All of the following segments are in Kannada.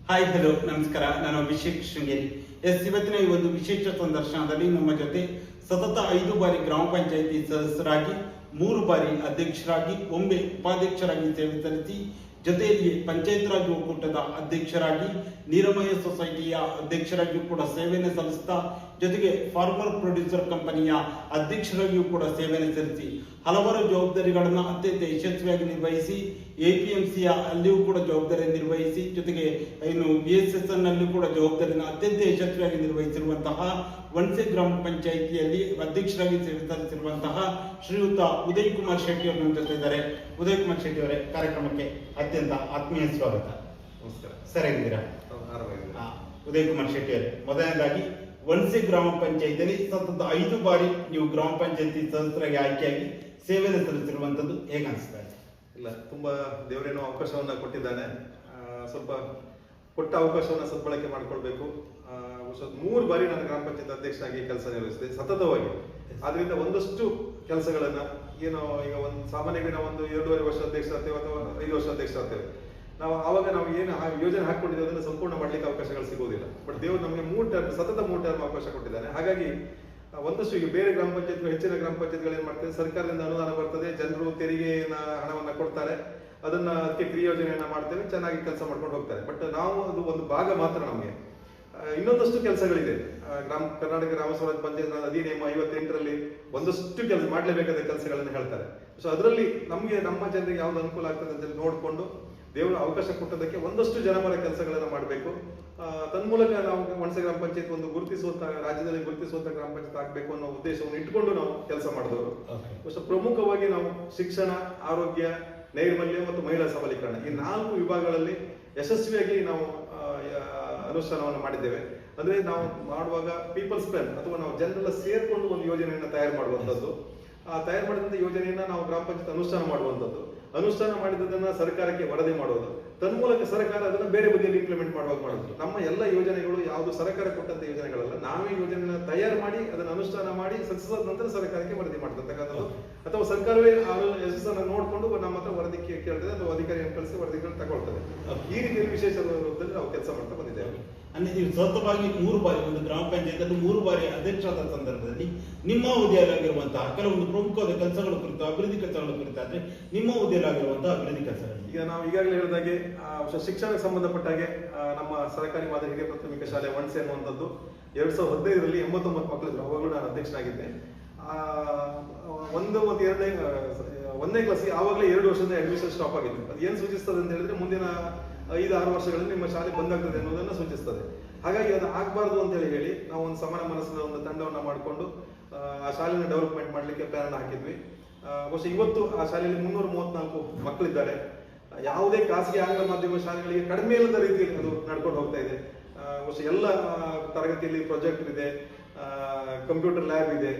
ಹಾಯ್ ಹಲೋ ನಮಸ್ಕಾರ. ನಾನು ಅಭಿಷೇಕ್ ಶೃಂಗೇರಿ. ಇವತ್ತಿನ ಈ ಒಂದು ವಿಶೇಷ ಸಂದರ್ಶನದಲ್ಲಿ ನಮ್ಮ ಜೊತೆ ಸತತ 5 ಬಾರಿ ಗ್ರಾಮ ಪಂಚಾಯಿತಿ ಸದಸ್ಯರಾಗಿ 3 ಬಾರಿ ಅಧ್ಯಕ್ಷರಾಗಿ ಒಮ್ಮೆ ಉಪಾಧ್ಯಕ್ಷರಾಗಿ ಸೇವೆ ಸಲ್ಲಿಸಿ ಜೊತೆಯಲ್ಲಿ ಪಂಚಾಯತ್ ರಾಜ್ ಒಕ್ಕೂಟದ ಅಧ್ಯಕ್ಷರಾಗಿ ನೀರಮಯ ಸೊಸೈಟಿಯ ಅಧ್ಯಕ್ಷರಾಗಿಯೂ ಕೂಡ ಸೇವೆಯನ್ನು ಸಲ್ಲಿಸ್ತಾ ಜೊತೆಗೆ ಫಾರ್ಮರ್ ಪ್ರೊಡ್ಯೂಸರ್ ಕಂಪನಿಯ ಅಧ್ಯಕ್ಷರಾಗಿಯೂ ಕೂಡ ಸೇವೆಯನ್ನು ಸಲ್ಲಿಸಿ ಹಲವಾರು ಜವಾಬ್ದಾರಿಗಳನ್ನು ಅತ್ಯಂತ ಯಶಸ್ವಿಯಾಗಿ ನಿರ್ವಹಿಸಿ APMCಯ ಅಲ್ಲಿಯೂ ಕೂಡ ಜವಾಬ್ದಾರಿ ನಿರ್ವಹಿಸಿ ಜೊತೆಗೆ ಇನ್ನು BSSN ನಲ್ಲಿ ಕೂಡ ಜವಾಬ್ದಾರಿಯನ್ನು ಅತ್ಯಂತ ಯಶಸ್ವಿಯಾಗಿ ನಿರ್ವಹಿಸಿರುವಂತಹ ವಣಸೆ ಗ್ರಾಮ ಪಂಚಾಯಿತಿಯಲ್ಲಿ ಅಧ್ಯಕ್ಷರಾಗಿ ಸೇವೆ ಸಲ್ಲಿಸಿರುವಂತಹ ಶ್ರೀಯುತ ಉದಯ್ ಕುಮಾರ್ ಶೆಟ್ಟಿ ಅವರು ನಮ್ಮ ಜೊತೆ ಇದ್ದಾರೆ. ಉದಯ್ ಕುಮಾರ್ ಶೆಟ್ಟಿ ಅವರೇ, ಕಾರ್ಯಕ್ರಮಕ್ಕೆ ಅತ್ಯಂತ ಆತ್ಮೀಯ ಸ್ವಾಗತ. ನಮಸ್ಕಾರ. ಸರ್, ಹೇಗಿದ್ದೀರಾ? ಉದಯ್ ಕುಮಾರ್ ಶೆಟ್ಟಿ ಅವರೇ, ಮೊದಲನೇದಾಗಿ ವಣಸೆ ಗ್ರಾಮ ಪಂಚಾಯಿತಿಯಲ್ಲಿ ಸತತ 5 ಬಾರಿ ನೀವು ಗ್ರಾಮ ಪಂಚಾಯಿತಿ ಸದಸ್ಯರಾಗಿ ಆಯ್ಕೆಯಾಗಿ ಸೇವೆಯನ್ನು ಸಲ್ಲಿಸಿರುವಂತದ್ದು ಹೇಗೆ ಅನಿಸ್ತಾ ಇದೆ? ಇಲ್ಲ, ತುಂಬಾ ದೇವರೇನೋ ಅವಕಾಶವನ್ನ ಕೊಟ್ಟಿದ್ದಾನೆ. ಸ್ವಲ್ಪ ಕೊಟ್ಟ ಅವಕಾಶವನ್ನ ಸದ್ಬಳಕೆ ಮಾಡ್ಕೊಳ್ಬೇಕು. 3 ಬಾರಿ ನಾನು ಗ್ರಾಮ ಪಂಚಾಯತ್ ಅಧ್ಯಕ್ಷರಾಗಿ ಕೆಲಸ ನಿರ್ವಹಿಸಿದೆ ಸತತವಾಗಿ. ಆದ್ರಿಂದ ಒಂದಷ್ಟು ಕೆಲಸಗಳನ್ನ ಏನೋ ಈಗ ಒಂದು ಸಾಮಾನ್ಯವಾಗಿ ನಾವು ಒಂದು 2.5 ವರ್ಷ ಅಧ್ಯಕ್ಷ ಆಗ್ತೇವೆ ಅಥವಾ 5 ವರ್ಷ ಅಧ್ಯಕ್ಷ ಆಗ್ತೇವೆ. ಆವಾಗ ನಾವು ಏನು ಯೋಜನೆ ಹಾಕೊಂಡಿದ್ದೇವೆ ಅದನ್ನು ಸಂಪೂರ್ಣ ಮಾಡ್ಲಿಕ್ಕೆ ಅವಕಾಶಗಳು ಸಿಗೋದಿಲ್ಲ. ಬಟ್ ದೇವರು ನಮಗೆ 3 ಟರ್ಮ್ ಸತತ 3 ಟರ್ಮ್ ಅವಕಾಶ ಕೊಟ್ಟಿದ್ದಾನೆ. ಹಾಗಾಗಿ ಒಂದಷ್ಟು ಈಗ ಬೇರೆ ಗ್ರಾಮ ಪಂಚಾಯತ್ ಹೆಚ್ಚಿನ ಗ್ರಾಮ ಪಂಚಾಯತ್ಗಳು ಏನ್ ಮಾಡ್ತಾರೆ, ಸರ್ಕಾರದಿಂದ ಅನುದಾನ ಬರ್ತದೆ, ಜನರು ತೆರಿಗೆಯ ಹಣವನ್ನ ಕೊಡ್ತಾರೆ, ಅದನ್ನ ಅದಕ್ಕೆ ಕ್ರಿಯೋಜನೆಯನ್ನ ಮಾಡ್ತೇವೆ, ಚೆನ್ನಾಗಿ ಕೆಲಸ ಮಾಡ್ಕೊಂಡು ಹೋಗ್ತಾರೆ. ಬಟ್ ನಾವು ಅದು ಒಂದು ಭಾಗ ಮಾತ್ರ. ನಮಗೆ ಇನ್ನೊಂದಷ್ಟು ಕೆಲಸಗಳಿದೆ. ಕರ್ನಾಟಕ ಗ್ರಾಮ ಸ್ವರಾಜ್ ಪಂಚಾಯತ್ ಅಧಿನಿಯಮ 58ರಲ್ಲಿ ಒಂದಷ್ಟು ಕೆಲಸ ಮಾಡಲೇಬೇಕಾದ ಕೆಲಸಗಳನ್ನು ಹೇಳ್ತಾರೆ. ಸೊ ಅದರಲ್ಲಿ ನಮಗೆ ನಮ್ಮ ಜನರಿಗೆ ಯಾವ್ದು ಅನುಕೂಲ ಆಗ್ತದೆ ಅಂತ ನೋಡಿಕೊಂಡು ದೇವರು ಅವಕಾಶ ಕೊಟ್ಟದಕ್ಕೆ ಒಂದಷ್ಟು ಜನಪರ ಕೆಲಸಗಳನ್ನ ಮಾಡಬೇಕು. ತನ್ಮೂಲಕ ನಾವು ವಣಸೆ ಗ್ರಾಮ ಪಂಚಾಯತ್ ಒಂದು ಗುರುತಿಸುವಂತ, ರಾಜ್ಯದಲ್ಲಿ ಗುರುತಿಸುವಂತ ಗ್ರಾಮ ಪಂಚಾಯತ್ ಆಗಬೇಕು ಅನ್ನೋ ಉದ್ದೇಶವನ್ನು ಇಟ್ಕೊಂಡು ನಾವು ಕೆಲಸ ಮಾಡಿದವರು. ಪ್ರಮುಖವಾಗಿ ನಾವು ಶಿಕ್ಷಣ, ಆರೋಗ್ಯ, ನೈರ್ಮಲ್ಯ ಮತ್ತು ಮಹಿಳಾ ಸಬಲೀಕರಣ ಈ 4 ವಿಭಾಗಗಳಲ್ಲಿ ಯಶಸ್ವಿಯಾಗಿ ನಾವು ಅನುಷ್ಠಾನವನ್ನು ಮಾಡಿದ್ದೇವೆ. ಅಂದ್ರೆ ನಾವು ಮಾಡುವಾಗ ಪೀಪಲ್ಸ್ ಪ್ಲಾನ್ ಅಥವಾ ನಾವು ಜನರೆಲ್ಲ ಸೇರ್ಕೊಂಡು ಒಂದು ಯೋಜನೆಯನ್ನ ತಯಾರು ಮಾಡುವಂಥದ್ದು. ತಯಾರು ಮಾಡಿದಂತ ಯೋಜನೆಯನ್ನ ನಾವು ಗ್ರಾಮ ಪಂಚಾಯತ್ ಅನುಷ್ಠಾನ ಮಾಡುವಂಥದ್ದು. ಅನುಷ್ಠಾನ ಮಾಡಿದ್ದನ್ನ ಸರ್ಕಾರಕ್ಕೆ ವರದಿ ಮಾಡುವುದು. ತನ್ಮೂಲಕ ಸರ್ಕಾರ ಅದನ್ನ ಬೇರೆ ಬದಿಯಲ್ಲಿ ಇಂಪ್ಲಿಮೆಂಟ್ ಮಾಡುವಾಗ ಮಾಡುವುದು. ನಮ್ಮ ಎಲ್ಲ ಯೋಜನೆಗಳು ಯಾವುದು ಸರ್ಕಾರ ಕೊಟ್ಟಂತ ಯೋಜನೆಗಳಲ್ಲ, ನಾವೇ ಯೋಜನೆಯನ್ನ ತಯಾರು ಮಾಡಿ ಅದನ್ನ ಅನುಷ್ಠಾನ ಮಾಡಿ ಸಕ್ಸಸ್ ಆದ ನಂತರ ಸರ್ಕಾರಕ್ಕೆ ವರದಿ ಮಾಡ್ತಕ್ಕಂಥದ್ದು. ಅಥವಾ ಸರ್ಕಾರವೇ ಯಶಸ್ಸನ್ನು ನೋಡಿಕೊಂಡು ನಮ್ಮ ಹತ್ರ ವರದಿ ಕೇಳ್ತದೆ ಅಥವಾ ಅಧಿಕಾರಿಯನ್ನು ಕಳಿಸಿ ವರದಿಗಳು ತಗೊಳ್ತದೆ. ಈ ರೀತಿಯಲ್ಲಿ ವಿಶೇಷ ರೂಪದಲ್ಲಿ ನಾವು ಕೆಲಸ ಮಾಡ್ತಾ ಬಂದಿದ್ದೇವೆ. ಅಂದ್ರೆ ನೀವು ಸತತವಾಗಿ 3 ಬಾರಿ ಒಂದು ಗ್ರಾಮ ಪಂಚಾಯತ್ 3 ಬಾರಿ ಅಧ್ಯಕ್ಷರಾದ ಸಂದರ್ಭದಲ್ಲಿ ನಿಮ್ಮ ಅವಧಿಯಲ್ಲಾಗಿರುವಂತಹ ಕೆಲವೊಂದು ಪ್ರಮುಖವಾದ ಕೆಲಸಗಳ ಕುರಿತು, ಅಭಿವೃದ್ಧಿ ಕೆಲಸಗಳ ಕುರಿತಾದ್ರೆ ನಿಮ್ಮ ಅವಧಿಯಲ್ಲಾಗಿರುವಂತಹ ಅಭಿವೃದ್ಧಿ ಕೆಲಸಗಳು ಈಗ ನಾವು ಈಗಾಗಲೇ ಹೇಳಿದಾಗೆ ಶಿಕ್ಷಣಕ್ಕೆ ಸಂಬಂಧಪಟ್ಟ ಹಾಗೆ ನಮ್ಮ ಸರ್ಕಾರಿ ಮಾದರಿ ಹಿರಿಯ ಪ್ರಾಥಮಿಕ ಶಾಲೆ ವಣಸೆ ಅನ್ನುವಂಥದ್ದು 2015ರಲ್ಲಿ 89 ಮಕ್ಕಳಿದ್ರು. ಅವಾಗಲೂ ನಾನು ಅಧ್ಯಕ್ಷನಾಗಿದ್ದೆ. 1 ಮತ್ತು 2ನೇ ಕ್ಲಾಸಿಗೆ ಆವಾಗಲೇ 2 ವರ್ಷದ ಅಡ್ಮಿಷನ್ ಸ್ಟಾಪ್ ಆಗಿತ್ತು. ಅದು ಏನು ಸೂಚಿಸ್ತದೆ ಅಂತ ಹೇಳಿದ್ರೆ ಮುಂದಿನ 5-6 ವರ್ಷಗಳಲ್ಲಿ ನಿಮ್ಮ ಶಾಲೆ ಬಂದಾಗ್ತದೆ ಅನ್ನೋದನ್ನ ಸೂಚಿಸ್ತದೆ. ಹಾಗಾಗಿ ಅದು ಆಗ್ಬಾರ್ದು ಅಂತ ಹೇಳಿ ನಾವು ಒಂದು ಸಮಾನ ಮನಸ್ಸಿನ ಒಂದು ತಂಡವನ್ನ ಮಾಡಿಕೊಂಡು ಆ ಶಾಲೆನ ಡೆವಲಪ್ಮೆಂಟ್ ಮಾಡ್ಲಿಕ್ಕೆ ಪ್ಲಾನ್ ಹಾಕಿದ್ವಿ. ಬಹುಶಃ ಇವತ್ತು ಆ ಶಾಲೆಯಲ್ಲಿ 334 ಮಕ್ಕಳಿದ್ದಾರೆ. ಯಾವುದೇ ಖಾಸಗಿ ಆಂಗ್ಲ ಮಾಧ್ಯಮ ಶಾಲೆಗಳಿಗೆ ಕಡಿಮೆ ಇಲ್ಲದ ರೀತಿಯಲ್ಲಿ ಅದು ನಡ್ಕೊಂಡು ಹೋಗ್ತಾ ಇದೆ. ಬಹುಶಃ ಎಲ್ಲ ತರಗತಿಯಲ್ಲಿ ಪ್ರೊಜೆಕ್ಟರ್ ಇದೆ, ಕಂಪ್ಯೂಟರ್ ಲ್ಯಾಬ್ ಇದೆ,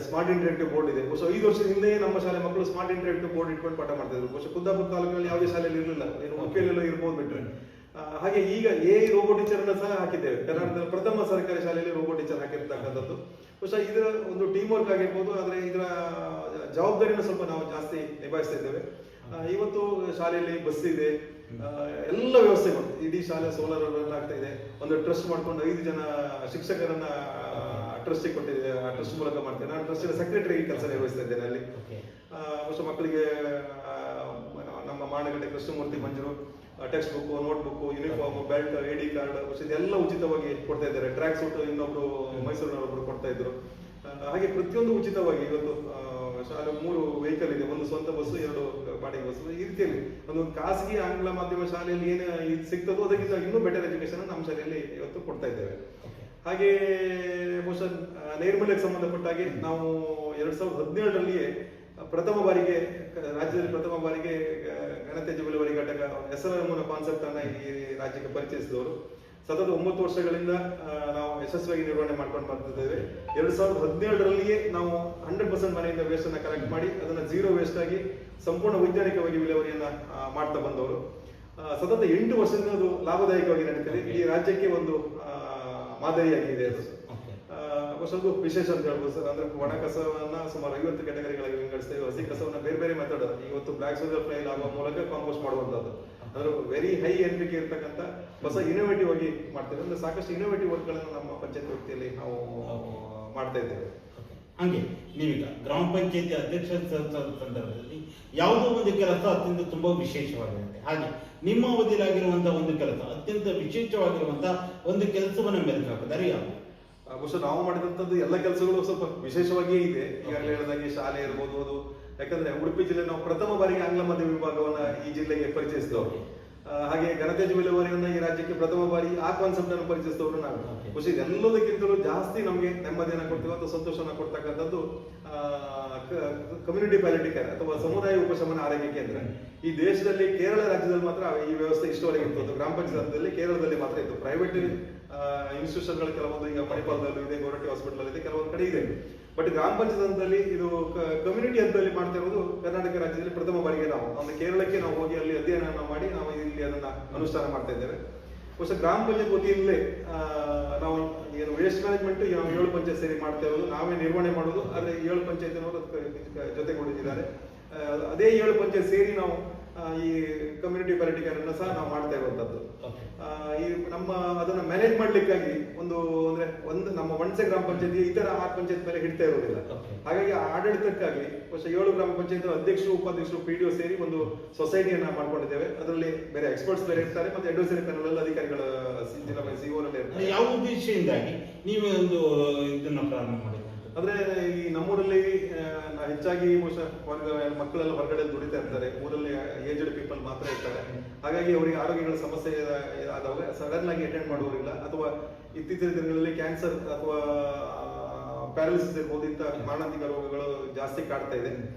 ಸ್ಮಾರ್ಟ್ ಇಂಟರಾಕ್ಟಿವ್ ಬೋರ್ಡ್ ಇದೆ. ಬಹುಶಃ 5 ವರ್ಷದ ಹಿಂದೆ ನಮ್ಮ ಶಾಲೆ ಮಕ್ಕಳು ಸ್ಮಾರ್ಟ್ ಇಂಟರಾಕ್ಟಿವ್ ಬೋರ್ಡ್ ಇಟ್ಕೊಂಡು ಪಾಠ ಮಾಡ್ತಿದ್ರು. ಬಹುಶಃ ಕುಂದಾಪುರ ತಾಲೂಕಿನಲ್ಲಿ ಯಾವುದೇ ಶಾಲೆಯಲ್ಲಿ ಇರಲಿಲ್ಲ, ಉಡುಪಿಯಲ್ಲೆಲ್ಲ ಇರ್ಬೋದು ಬಿಟ್ರೆ. ಹಾಗೆ ಈಗ ರೋಬೋ ಟೀಚರ್ ಅನ್ನ ಸಹ ಹಾಕಿದ್ದೇವೆ. ಕರ್ನಾಟಕದ ಪ್ರಥಮ ಸರ್ಕಾರಿ ಶಾಲೆಯಲ್ಲಿ ರೋಬೋ ಟೀಚರ್ ಹಾಕಿರ್ತಕ್ಕಂಥದ್ದು. ಬಹುಶಃ ಇದರ ಒಂದು ಟೀಮ್ ವರ್ಕ್ ಆಗಿರ್ಬೋದು, ಆದ್ರೆ ಇದರ ಜವಾಬ್ದಾರಿನ ಸ್ವಲ್ಪ ನಾವು ಜಾಸ್ತಿ ನಿಭಾಯಿಸ್ತಾ ಇದ್ದೇವೆ. ಇವತ್ತು ಶಾಲೆಯಲ್ಲಿ ಬಸ್ ಇದೆ, ಎಲ್ಲ ವ್ಯವಸ್ಥೆಗಳು, ಇಡೀ ಶಾಲೆ ಸೋಲಾರ್ ಆಗ್ತಾ ಇದೆ. ಒಂದು ಟ್ರಸ್ಟ್ ಮಾಡ್ಕೊಂಡು 5 ಜನ ಶಿಕ್ಷಕರನ್ನ ಟ್ರಸ್ಟ್ ಕೊಟ್ಟಿದೆ. ಆ ಟ್ರಸ್ಟ್ ಮೂಲಕ ಮಾಡ್ತೇನೆ. ನಾನು ಟ್ರಸ್ಟಿನ ಸೆಕ್ರೆಟರಿ ಕೆಲಸ ನಿರ್ವಹಿಸ್ತಾ ಇದ್ದೇನೆ ಅಲ್ಲಿ. ಬಹುಶಃ ಮಕ್ಕಳಿಗೆ ನಮ್ಮ ಮಾಣಗಡ್ಡೆ ಕೃಷ್ಣಮೂರ್ತಿ ಮಂಜರು text book, note book, uniform, belt, ID card ಇದೆಲ್ಲ ಉಚಿತವಾಗಿ ಕೊಡ್ತಾ ಇದ್ದಾರೆ. ಟ್ರ್ಯಾಕ್ ಸೂಟ್ ಇನ್ನೊಬ್ರು ಮೈಸೂರಿನವರೊಬ್ರು ಕೊಡ್ತಾ ಇದ್ರು. ಹಾಗೆ ಪ್ರತಿಯೊಂದು ಉಚಿತವಾಗಿ ಇವತ್ತು ಶಾಲೆ 3 ವೆಹಿಕಲ್ ಇದೆ, 1 ಸ್ವಂತ ಬಸ್ಸು, 2 ಬಾಡಿಗೆ ಬಸ್ಸು. ಈ ರೀತಿಯಲ್ಲಿ ಒಂದು ಖಾಸಗಿ ಆಂಗ್ಲ ಮಾಧ್ಯಮ ಶಾಲೆಯಲ್ಲಿ ಏನು ಸಿಗ್ತದೋ ಅದಕ್ಕಿಂತ ಇನ್ನೂ ಬೆಟರ್ ಎಜುಕೇಶನ್ ನಮ್ಮ ಶಾಲೆಯಲ್ಲಿ ಇವತ್ತು ಕೊಡ್ತಾ ಇದ್ದೇವೆ. ಹಾಗೆ ಬಹುಶಃ ನೈರ್ಮಲ್ಯಕ್ಕೆ ಸಂಬಂಧಪಟ್ಟ ಹಾಗೆ ನಾವು 2017ರಲ್ಲಿಯೇ ಪ್ರಥಮ ಬಾರಿಗೆ ರಾಜ್ಯದಲ್ಲಿ ಪ್ರಥಮ ಬಾರಿಗೆ ಘನತ್ಯಾಜ್ಯ ವಿಲೇವಾರಿ ಘಟಕ SRM ಕಾನ್ಸೆಪ್ಟ್ ಅನ್ನ ಈ ರಾಜ್ಯಕ್ಕೆ ಪರಿಚಯಿಸಿದವರು. ಸತತ 9 ವರ್ಷಗಳಿಂದ ನಾವು ಯಶಸ್ವಿಯಾಗಿ ನಿರ್ವಹಣೆ ಮಾಡ್ಕೊಂಡು ಬರ್ತಿದ್ದೇವೆ. 2017ರಲ್ಲಿಯೇ ನಾವು 100% ಮನೆಯಿಂದ ವೇಸ್ಟ್ ಅನ್ನ ಕಲೆಕ್ಟ್ ಮಾಡಿ ಅದನ್ನ 0 ವೇಸ್ಟ್ ಆಗಿ ಸಂಪೂರ್ಣ ವೈಜ್ಞಾನಿಕವಾಗಿ ವಿಲೇವಾರಿಯನ್ನ ಮಾಡ್ತಾ ಬಂದವರು. ಸತತ 8 ವರ್ಷದಿಂದ ಅದು ಲಾಭದಾಯಕವಾಗಿ ನಡೀತಿದೆ. ಈ ರಾಜ್ಯಕ್ಕೆ ಒಂದು ಮಾದರಿಯಾಗಿದೆ. ಅದು ಸ್ವಲ್ಪ ವಿಶೇಷ ಅಂತ ಹೇಳ್ಬೋದು ಸರ್. ಅಂದ್ರೆ ಒಣ ಕಸವನ್ನ ಸುಮಾರು 50 ಕ್ಯಾಟಗರಿಗಳಾಗಿ ವಿಂಗಡಿಸ್ತೇವೆ. ಹಸಿ ಕಸವನ್ನ ಬೇರೆ ಬೇರೆ ಮೆಥಡ್, ಇವತ್ತು ಬ್ಲಾಕ್ ಸೋಲ್ಜರ್ ಫ್ಲೈಲ್ ಆಗುವ ಮೂಲಕ ಕಾಂಪೋಸ್ಟ್ ಮಾಡುವಂತದ್ದು. ಅಂದ್ರೆ ವೆರಿ ಹೈ ಎಂಟ್ರಿಗೆ ಇರ್ತಕ್ಕಂಥ ಹೊಸ ಇನೋವೇಟಿವ್ ಆಗಿ ಮಾಡ್ತೇವೆ. ಅಂದ್ರೆ ಸಾಕಷ್ಟು ಇನೋವೇಟಿವ್ ವರ್ಕ್ಗಳನ್ನು ನಮ್ಮ ಪಂಚಾಯತ್ ವ್ಯಾಪ್ತಿಯಲ್ಲಿ ನಾವು ಮಾಡ್ತಾ ಇದ್ದೇವೆ. ಹಂಗೆ ನೀವೀಗ ಗ್ರಾಮ ಪಂಚಾಯತಿ ಅಧ್ಯಕ್ಷ ಸಂದರ್ಭದಲ್ಲಿ ಯಾವುದೋ ಒಂದು ಕೆಲಸ ಅತ್ಯಂತ ತುಂಬಾ ವಿಶೇಷವಾಗಿರುತ್ತೆ. ಹಾಗೆ ನಿಮ್ಮ ಅವಧಿಯಲ್ಲಾಗಿರುವಂತಹ ಒಂದು ಕೆಲಸ ಅತ್ಯಂತ ವಿಶೇಷವಾಗಿರುವಂತಹ ಒಂದು ಕೆಲಸವನ್ನ ಮೆಲುಕು ಹಾಕಿದ್ದಾರೆ ಯಾವುದು? ಬಹುಶಃ ನಾವು ಮಾಡಿದಂಥದ್ದು ಎಲ್ಲ ಕೆಲಸಗಳು ಸ್ವಲ್ಪ ವಿಶೇಷವಾಗಿಯೇ ಇದೆ. ಈಗಾಗಲೇ ಹೇಳಿದಾಗೆ ಶಾಲೆ ಇರ್ಬೋದು, ಅದು ಯಾಕಂದ್ರೆ ಉಡುಪಿ ಜಿಲ್ಲೆ ನಾವು ಪ್ರಥಮ ಬಾರಿಗೆ ಆಂಗ್ಲ ಮಾಧ್ಯಮ ವಿಭಾಗವನ್ನ ಈ ಜಿಲ್ಲೆಗೆ ಪರಿಚಯಿಸಿದವರು. ಹಾಗೆ ಘನತ್ಯಾಜ್ಯ ವಿಲೇವಾರಿಯನ್ನ ಈ ರಾಜ್ಯಕ್ಕೆ ಪ್ರಥಮ ಬಾರಿ ಆ ಕಾನ್ಸೆಪ್ಟ್ ಅನ್ನು ಪರಿಚಯಿಸಿದವರು ನಾವು. ಖುಷಿ ಎಲ್ಲದಕ್ಕಿಂತಲೂ ಜಾಸ್ತಿ ನಮಗೆ ನೆಮ್ಮದಿಯನ್ನ ಕೊಡ್ತೀವಿ ಅಥವಾ ಸಂತೋಷನ ಕೊಡ್ತಕ್ಕಂಥದ್ದು ಕಮ್ಯುನಿಟಿ ಪ್ಯಾಲಿಟಿ ಕೇರ್ ಅಥವಾ ಸಮುದಾಯ ಉಪಶಮನ ಆರೋಗ್ಯ ಕೇಂದ್ರ. ಈ ದೇಶದಲ್ಲಿ ಕೇರಳ ರಾಜ್ಯದಲ್ಲಿ ಮಾತ್ರ ಈ ವ್ಯವಸ್ಥೆ ಇಷ್ಟವರೆಗೆ ಇತ್ತು. ಗ್ರಾಮ ಪಂಚಾಯತ್ನಲ್ಲಿ ಕೇರಳದಲ್ಲಿ ಮಾತ್ರ ಇತ್ತು. ಪ್ರೈವೇಟ್ ಇನ್ಸ್ಟಿಟ್ಯೂಷನ್ಗಳು ಕೆಲವೊಂದು ಈಗ ಮಣಿಪಾಲದಲ್ಲೂ ಇದೆ, ಗೋರಟಿ ಹಾಸ್ಪಿಟಲ್ ಇದೆ, ಕೆಲವೊಂದು ಕಡೆ ಇದೆ. ಬಟ್ ಗ್ರಾಮ ಪಂಚಾಯತ್ನಲ್ಲಿ ಇದು ಕಮ್ಯುನಿಟಿ ಹಂತದಲ್ಲಿ ಮಾಡ್ತಾ ಇರೋದು ಕರ್ನಾಟಕ ರಾಜ್ಯದಲ್ಲಿ ಪ್ರಥಮ ಬಾರಿಗೆ ನಾವು ಒಂದು ಕೇರಳಕ್ಕೆ ನಾವು ಹೋಗಿ ಅಲ್ಲಿ ಅಧ್ಯಯನ ಮಾಡಿ ನಾವು ಇಲ್ಲಿ ಅದನ್ನ ಅನುಷ್ಠಾನ ಮಾಡ್ತಾ ಇದ್ದೇವೆ. ಬಹುಶಃ ಗ್ರಾಮ ಪಂಚಾಯತ್ ವತಿಯಲ್ಲೇ ನಾವು ಏನು ವೇಸ್ಟ್ ಮ್ಯಾನೇಜ್ಮೆಂಟ್ 7 ಪಂಚಾಯತ್ ಸೇರಿ ಮಾಡ್ತಾ ಇರೋದು, ನಾವೇ ನಿರ್ವಹಣೆ ಮಾಡೋದು. ಆದ್ರೆ 7 ಪಂಚಾಯತ್ನವರು ಜೊತೆಗೂಡಿದ್ದಾರೆ. ಅದೇ 7 ಪಂಚಾಯತ್ ಸೇರಿ ನಾವು ಈ ಕಮ್ಯುನಿಟಿ ಪ್ಯಾಲಿಟಿ ಕೇರ್ ಅನ್ನ ಸಹ ನಾವು ಮಾಡ್ತಾ ಇರುವಂತದ್ದು. ಈ ನಮ್ಮ ಅದನ್ನ ಮ್ಯಾನೇಜ್ ಮಾಡ್ಲಿಕ್ಕಾಗಿ ಒಂದು ನಮ್ಮ ವಣಸೆ ಗ್ರಾಮ ಪಂಚಾಯತಿ ಇತರ 6 ಪಂಚಾಯತ್ ಮೇಲೆ ಹಿಡ್ತಾ ಇರೋದಿಲ್ಲ. ಹಾಗಾಗಿ ಆಡಳಿತಕ್ಕಾಗಿ ಬಹುಶಃ 7 ಗ್ರಾಮ ಪಂಚಾಯತ್ ಅಧ್ಯಕ್ಷರು, ಉಪಾಧ್ಯಕ್ಷರು, PDO ಸೇರಿ ಒಂದು ಸೊಸೈಟಿಯನ್ನ ಮಾಡ್ಕೊಂಡಿದ್ದೇವೆ. ಅದರಲ್ಲಿ ಬೇರೆ ಎಕ್ಸ್ಪರ್ಟ್ಸ್ ಬೇರೆ ಇರ್ತಾರೆ, ಮತ್ತೆ ಅಡ್ವೈಸರಿ ಪ್ಯಾನಲ್ ಅಧಿಕಾರಿಗಳ ಜಿಲ್ಲಾ CO ಇರ್ತಾರೆ. ಯಾವ ಉದ್ದೇಶದಿಂದಾಗಿ ನೀವು ಒಂದು ಇದನ್ನ ಪ್ರಾರಂಭ ಮಾಡಿದ್ರಿ? ಅಂದ್ರೆ ಈ ನಮ್ಮೂರಲ್ಲಿ ಹೆಚ್ಚಾಗಿ ಮಕ್ಕಳೆಲ್ಲ ಹೊರಗಡೆ ದುಡಿತಾ ಇರ್ತಾರೆ. ಊರಲ್ಲಿ ಏಜ್ಡ್ ಪೀಪಲ್ ಮಾತ್ರ ಇರ್ತಾರೆ. ಹಾಗಾಗಿ ಅವರಿಗೆ ಆರೋಗ್ಯಗಳ ಸಮಸ್ಯೆ ಆದವಾಗ ಸಡನ್ ಆಗಿ ಅಟೆಂಡ್ ಮಾಡುವವರಿಲ್ಲ, ಅಥವಾ ಇತ್ತೀಚಿನ ದಿನಗಳಲ್ಲಿ ಕ್ಯಾನ್ಸರ್ ಅಥವಾ ಪ್ಯಾರಾಲಿಸಿಸ್ ಇರ್ಬೋದು, ಇಂಥ ಮಾರಣಾಂತಿಕ ರೋಗಗಳು ಜಾಸ್ತಿ ಕಾಡ್ತಾ ಇದೆ.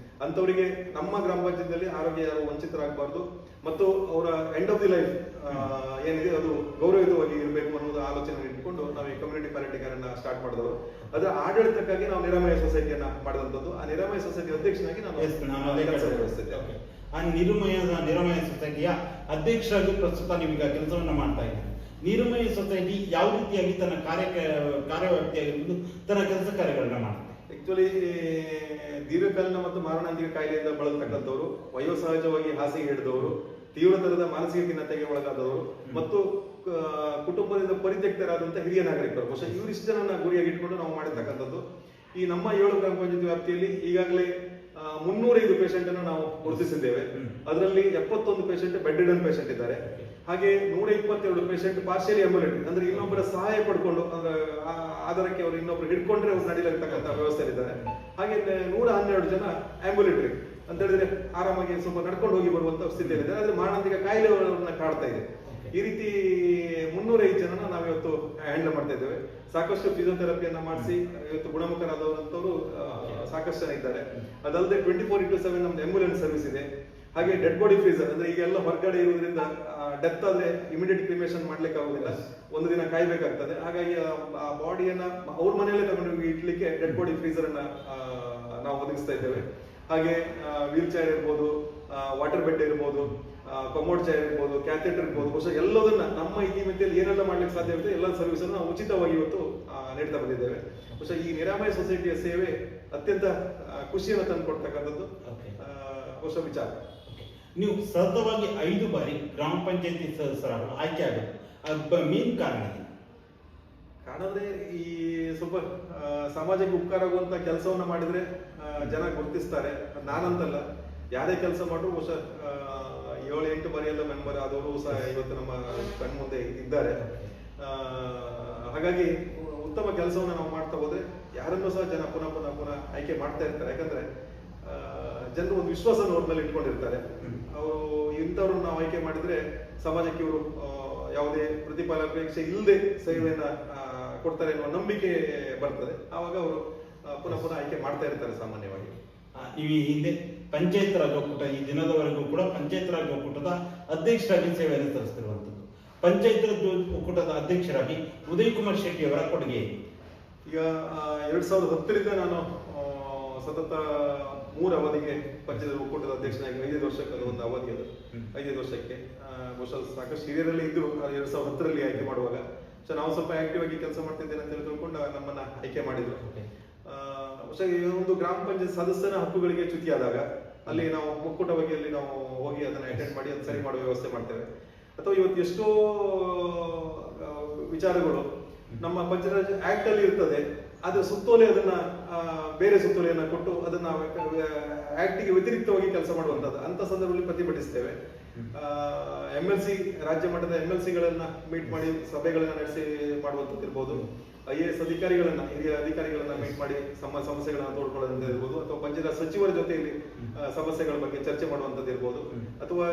ಅಂತವರಿಗೆ ನಮ್ಮ ಗ್ರಾಮ ಪಂಚಾಯತ್ನಲ್ಲಿ ಆರೋಗ್ಯ ಯಾರು ವಂಚಿತರಾಗಬಾರ್ದು ಮತ್ತು ಅವರ ಎಂಡ್ ಆಫ್ ದಿ ಲೈಫ್ ಏನಿದೆ ಅದು ಗೌರವಯುತವಾಗಿ ಇರಬೇಕು ಅನ್ನೋದು ಆಲೋಚನೆ ಇಟ್ಕೊಂಡು ನಾವು ಈ ಕಮ್ಯುನಿಟಿ ಪ್ಯಾಲಿಟಿ ಕೇರ್ ಅನ್ನ ಸ್ಟಾರ್ಟ್ ಮಾಡಿದವರು. ಅದರ ಆಡಳಿತಕ್ಕಾಗಿ ನಾವು ನಿರಾಮಯ ಸೊಸೈಟಿಯನ್ನ ಮಾಡಿದಂಥದ್ದು. ಆ ನಿರಾಮಯ ಸೊಸೈಟಿ ಅಧ್ಯಕ್ಷನಾಗಿ ನಾನು ಕೆಲಸ ನಿರ್ವಹಿಸ್ತಿದ್ದೆ. ಆ ನಿರಾಮಯ ಸೊಸೈಟಿಯ ಅಧ್ಯಕ್ಷರಾಗಿ ಪ್ರಸ್ತುತ ನೀವೀಗ ಕೆಲಸವನ್ನ ಮಾಡ್ತಾ ಇದ್ದೀರಿ. ನಿರಾಮಯ ಸೊಸೈಟಿ ಯಾವ ರೀತಿಯಾಗಿ ತನ್ನ ಕಾರ್ಯವ್ಯಾಪ್ತಿಯಾಗಿರ್ಬೋದು ತನ್ನ ಕೆಲಸ ಕಾರ್ಯಗಳನ್ನ ಮಾಡ್ತಾರೆ? ಆಕ್ಚುಲಿ ದೀರ್ಘಕಾಲೀನ ಮತ್ತು ಮಾರಣಾಂತಿಕ ಕಾಯಿಲೆಯಿಂದ ಬಳಲ್ತಕ್ಕಂಥವ್ರು, ವಯೋಸಹಜವಾಗಿ ಹಾಸಿಗೆ ಹಿಡಿದವರು, ತೀವ್ರತರದ ಮಾನಸಿಕ ಖಿನ್ನತೆಗೆ ಒಳಗಾದವರು ಮತ್ತು ಕುಟುಂಬದಿಂದ ಪರಿತ್ಯಕ್ತರಾದಂತಹ ಹಿರಿಯ ನಾಗರಿಕರು. ಬಹುಶಃ ಇವರಿಷ್ಟು ಜನನ ಗುರಿಯಾಗಿ ಇಟ್ಕೊಂಡು ನಾವು ಮಾಡಿರ್ತಕ್ಕಂಥದ್ದು. ಈ ನಮ್ಮ 7 ಗ್ರಾಮ ಪಂಚಾಯತ್ ವ್ಯಾಪ್ತಿಯಲ್ಲಿ ಈಗಾಗಲೇ 305 ಪೇಷಂಟ್ ಅನ್ನು ನಾವು ಗುರುತಿಸಿದ್ದೇವೆ. ಅದರಲ್ಲಿ 71 ಪೇಷಂಟ್ ಬೆಡ್ ರಿಡನ್ ಪೇಷಂಟ್ ಇದ್ದಾರೆ. ಹಾಗೆ 122 ಪೇಷಂಟ್ ಪಾರ್ಷಿಯಲಿ ಆಂಬ್ಯುಲೆಂಟ್, ಅಂದ್ರೆ ಇನ್ನೊಬ್ಬರ ಸಹಾಯ ಪಡ್ಕೊಂಡು ಆಧಾರಕ್ಕೆ ಅವರು ಇನ್ನೊಬ್ರು ಹಿಡ್ಕೊಂಡ್ರೆ ಅವ್ರು ನಡೀಲಿರ್ತಕ್ಕಂಥ ವ್ಯವಸ್ಥೆಯಲ್ಲಿದ್ದಾರೆ. ಹಾಗೆ 112 ಜನ ಆಂಬ್ಯುಲೆಂಟ್ರಿ ಅಂತ ಹೇಳಿದ್ರೆ ಆರಾಮಾಗಿ ಸ್ವಲ್ಪ ನಡ್ಕೊಂಡು ಹೋಗಿ ಬರುವಂತ ಸ್ಥಿತಿಯಲ್ಲಿದ್ದಾರೆ. ಆದ್ರೆ ಮಾರಣಾಂತಿಕ ಕಾಯಿಲೆ ಅವರನ್ನ ಕಾಡ್ತಾ ಇದೆ. ಈ ರೀತಿ 305 ಜನನ ನಾವಿವತ್ತು ಹ್ಯಾಂಡಲ್ ಮಾಡ್ತಾ ಇದ್ದೇವೆ. ಸಾಕಷ್ಟು ಫಿಸಿಯೋಥೆರಪಿಯನ್ನ ಮಾಡಿಸಿ ಇವತ್ತು ಗುಣಮುಖರಾದವರಂತವರು ಸಾಕಷ್ಟು ಜನ ಇದ್ದಾರೆ. ಅದಲ್ಲದೆ 24x7 ನಮ್ದು ಆಂಬ್ಯುಲೆನ್ಸ್ ಸರ್ವಿಸ್ ಇದೆ. ಹಾಗೆ ಡೆಡ್ ಬಾಡಿ ಫ್ರೀಸರ್, ಅಂದ್ರೆ ಈಗೆಲ್ಲ ಹೊರಗಡೆ ಇರುವುದರಿಂದ ಡೆತ್ ಆದ್ರೆ ಇಮಿಡಿಯೇಟ್ ಕ್ರಿಮೇಷನ್ ಮಾಡ್ಲಿಕ್ಕೆ ಆಗುದಿಲ್ಲ, ಒಂದು ದಿನ ಕಾಯ್ಬೇಕಾಗ್ತದೆ. ಹಾಗಾಗಿ ಆ ಬಾಡಿಯನ್ನ ಅವ್ರ ಮನೆಯಲ್ಲೇ ತಗೊಂಡು ಇಟ್ಲಿಕ್ಕೆ ಡೆಡ್ ಬಾಡಿ ಫ್ರೀಸರ್ ಅನ್ನ ನಾವು ಒದಗಿಸ್ತಾ ಇದ್ದೇವೆ. ಹಾಗೆ ವೀಲ್ ಚೇರ್ ಇರ್ಬೋದು, ವಾಟರ್ ಬೆಡ್ ಇರ್ಬೋದು, ಕಮೋಡ್ ಚೇರ್ ಇರ್ಬೋದು, ಕ್ಯಾಥೆಟರ್ ಇರ್ಬೋದು, ಬಹುಶಃ ಎಲ್ಲದನ್ನ ನಮ್ಮ ಇತಿಮಿತಿಯಲ್ಲಿ ಏನೆಲ್ಲ ಮಾಡ್ಲಿಕ್ಕೆ ಸಾಧ್ಯ ಆಗುತ್ತೆ ಎಲ್ಲ ಸರ್ವಿಸ್ ಅನ್ನು ನಾವು ಉಚಿತವಾಗಿ ಇವತ್ತು ನೀಡ್ತಾ ಬಂದಿದ್ದೇವೆ. ಬಹುಶಃ ಈ ನಿರಾಮಯ ಸೊಸೈಟಿಯ ಸೇವೆ ಅತ್ಯಂತ ಖುಷಿಯನ್ನು ತಂದು ಕೊಡ್ತಕ್ಕಂಥದ್ದು ಹೊಸ ವಿಚಾರ. ನೀವು ಸತತವಾಗಿ 5 ಬಾರಿ ಗ್ರಾಮ ಪಂಚಾಯತಿ ಸದಸ್ಯರಾಗಲು ಆಯ್ಕೆ ಆಗುತ್ತೆ, ಮೇನ್ ಕಾರಣ ಅಂದ್ರೆ ಈ ಸ್ವಲ್ಪ ಸಮಾಜಕ್ಕೆ ಉಪಕಾರ ಆಗುವಂತ ಕೆಲಸವನ್ನ ಮಾಡಿದ್ರೆ ಜನ ಗುರುತಿಸ್ತಾರೆ. ನಾನಂತಲ್ಲ, ಯಾರೇ ಕೆಲಸ ಮಾಡ್ರು ಬಹುಶಃ 7-8 ಬಾರಿಯೆಲ್ಲ ಮೆಂಬರ್ ಆದವರು ಸಹ ಇವತ್ತು ನಮ್ಮ ಕಣ್ಮುಂದೆ ಇದ್ದಾರೆ. ಹಾಗಾಗಿ ಉತ್ತಮ ಕೆಲಸವನ್ನ ನಾವು ಮಾಡ್ತಾ ಹೋದ್ರೆ ಯಾರನ್ನೂ ಸಹ ಜನ ಪುನಃ ಆಯ್ಕೆ ಮಾಡ್ತಾ ಇರ್ತಾರೆ. ಯಾಕಂದ್ರೆ ಜನರು ಒಂದು ವಿಶ್ವಾಸನ ಅವ್ರ ಮೇಲೆ ಇಟ್ಕೊಂಡಿರ್ತಾರೆ. ಅವರು ಇಂಥವ್ರನ್ನ ನಾವು ಆಯ್ಕೆ ಮಾಡಿದ್ರೆ ಸಮಾಜಕ್ಕೆ ಇವರು ಯಾವುದೇ ಪ್ರತಿಫಲಾಪೇಕ್ಷೆ ಇಲ್ಲದೆ ಸೇವೆಯನ್ನ ಕೊಡ್ತಾರೆ ಎನ್ನುವ ನಂಬಿಕೆ ಬರ್ತದೆ. ಆವಾಗ ಅವರು ಪುನಃ ಆಯ್ಕೆ ಮಾಡ್ತಾ ಇರ್ತಾರೆ ಸಾಮಾನ್ಯವಾಗಿ. ನೀವು ಈ ಹಿಂದೆ ಪಂಚಾಯತ್ ರಾಜ್ ಒಕ್ಕೂಟ, ಈ ದಿನದವರೆಗೂ ಕೂಡ ಪಂಚಾಯತ್ ರಾಜ್ ಒಕ್ಕೂಟದ ಅಧ್ಯಕ್ಷರಾಗಿ ಸೇವೆಯನ್ನು ಸಲ್ಲಿಸುತ್ತಿರುವಂತದ್ದು. ಪಂಚಾಯತ್ ರಾಜ್ ಒಕ್ಕೂಟದ ಅಧ್ಯಕ್ಷರಾಗಿ ಉದಯ್ ಕುಮಾರ್ ಶೆಟ್ಟಿ ಅವರ ಕೊಡುಗೆ ಈಗ 2010ರಿಂದ ನಾನು ಸತತ 3 ಅವಧಿಗೆ ಪಂಚಾಯತ್ ಒಕ್ಕೂಟದ ಅಧ್ಯಕ್ಷನಾಗಿ 5 ವರ್ಷಕ್ಕೆ ಅದು ಒಂದು ಅವಧಿ, ಅದು 5 ವರ್ಷಕ್ಕೆ ಬಹುಶಃ ಸಾಕಷ್ಟು ಹಿರಿಯರಲ್ಲಿ ಇದ್ರು 2010ರಲ್ಲಿ ಆಯ್ಕೆ ಮಾಡುವಾಗ. ಸೊ ನಾವು ಸ್ವಲ್ಪ ಆಕ್ಟಿವ್ ಆಗಿ ಕೆಲಸ ಮಾಡ್ತಿದ್ದೇನೆ ಅಂತ ಹೇಳಿ ತಿಳ್ಕೊಂಡು ನಮ್ಮನ್ನ ಆಯ್ಕೆ ಮಾಡಿದ್ರು. ಬಹುಶಃ ಈ ಒಂದು ಗ್ರಾಮ ಪಂಚಾಯತ್ ಸದಸ್ಯನ ಹಕ್ಕುಗಳಿಗೆ ಚ್ಯುತಿಯಾದಾಗ ಅಲ್ಲಿ ನಾವು ಒಕ್ಕೂಟವಾಗಿ ಅಲ್ಲಿ ನಾವು ಹೋಗಿ ಅದನ್ನ ಅಟೆಂಡ್ ಮಾಡಿ ಅದನ್ನ ಸರಿ ಮಾಡುವ ವ್ಯವಸ್ಥೆ ಮಾಡ್ತೇವೆ. ಅಥವಾ ಇವತ್ತು ಎಷ್ಟೋ ವಿಚಾರಗಳು ನಮ್ಮ ಪಂಚಾಯತ್ ಆಕ್ಟ್ ಅಲ್ಲಿ ಇರ್ತದೆ, ಅದ್ರ ಸುತ್ತೋಲೆ ಅದನ್ನ ಬೇರೆ ಸುತ್ತೋಲೆಯನ್ನ ಕೊಟ್ಟು ಅದನ್ನ ಆಕ್ಟಿಗೆ ವ್ಯತಿರಿಕ್ತವಾಗಿ ಕೆಲಸ ಮಾಡುವಂತದ್ದು ಅಂತ ಸಂದರ್ಭದಲ್ಲಿ ಪ್ರತಿಭಟಿಸ್ತೇವೆ. MLC ರಾಜ್ಯ ಮಟ್ಟದ MLC ಗಳನ್ನ ಮೀಟ್ ಮಾಡಿ ಸಭೆಗಳನ್ನ ನಡೆಸಿ ಮಾಡುವಂತದ್ದು ಇರ್ಬೋದು, IAS ಅಧಿಕಾರಿಗಳನ್ನ ಹಿರಿಯ ಅಧಿಕಾರಿಗಳನ್ನ ಮೀಟ್ ಮಾಡಿ ಸಮಸ್ಯೆಗಳನ್ನ ತೋಡ್ಕೊಳ್ಳೋದಂತ ಇರ್ಬೋದು, ಅಥವಾ ಪಂಚಾಯತ್ ಸಚಿವರ ಜೊತೆಯಲ್ಲಿ ಸಮಸ್ಯೆಗಳ ಬಗ್ಗೆ ಚರ್ಚೆ ಮಾಡುವಂತದ್ದು ಇರ್ಬೋದು, ಅಥವಾ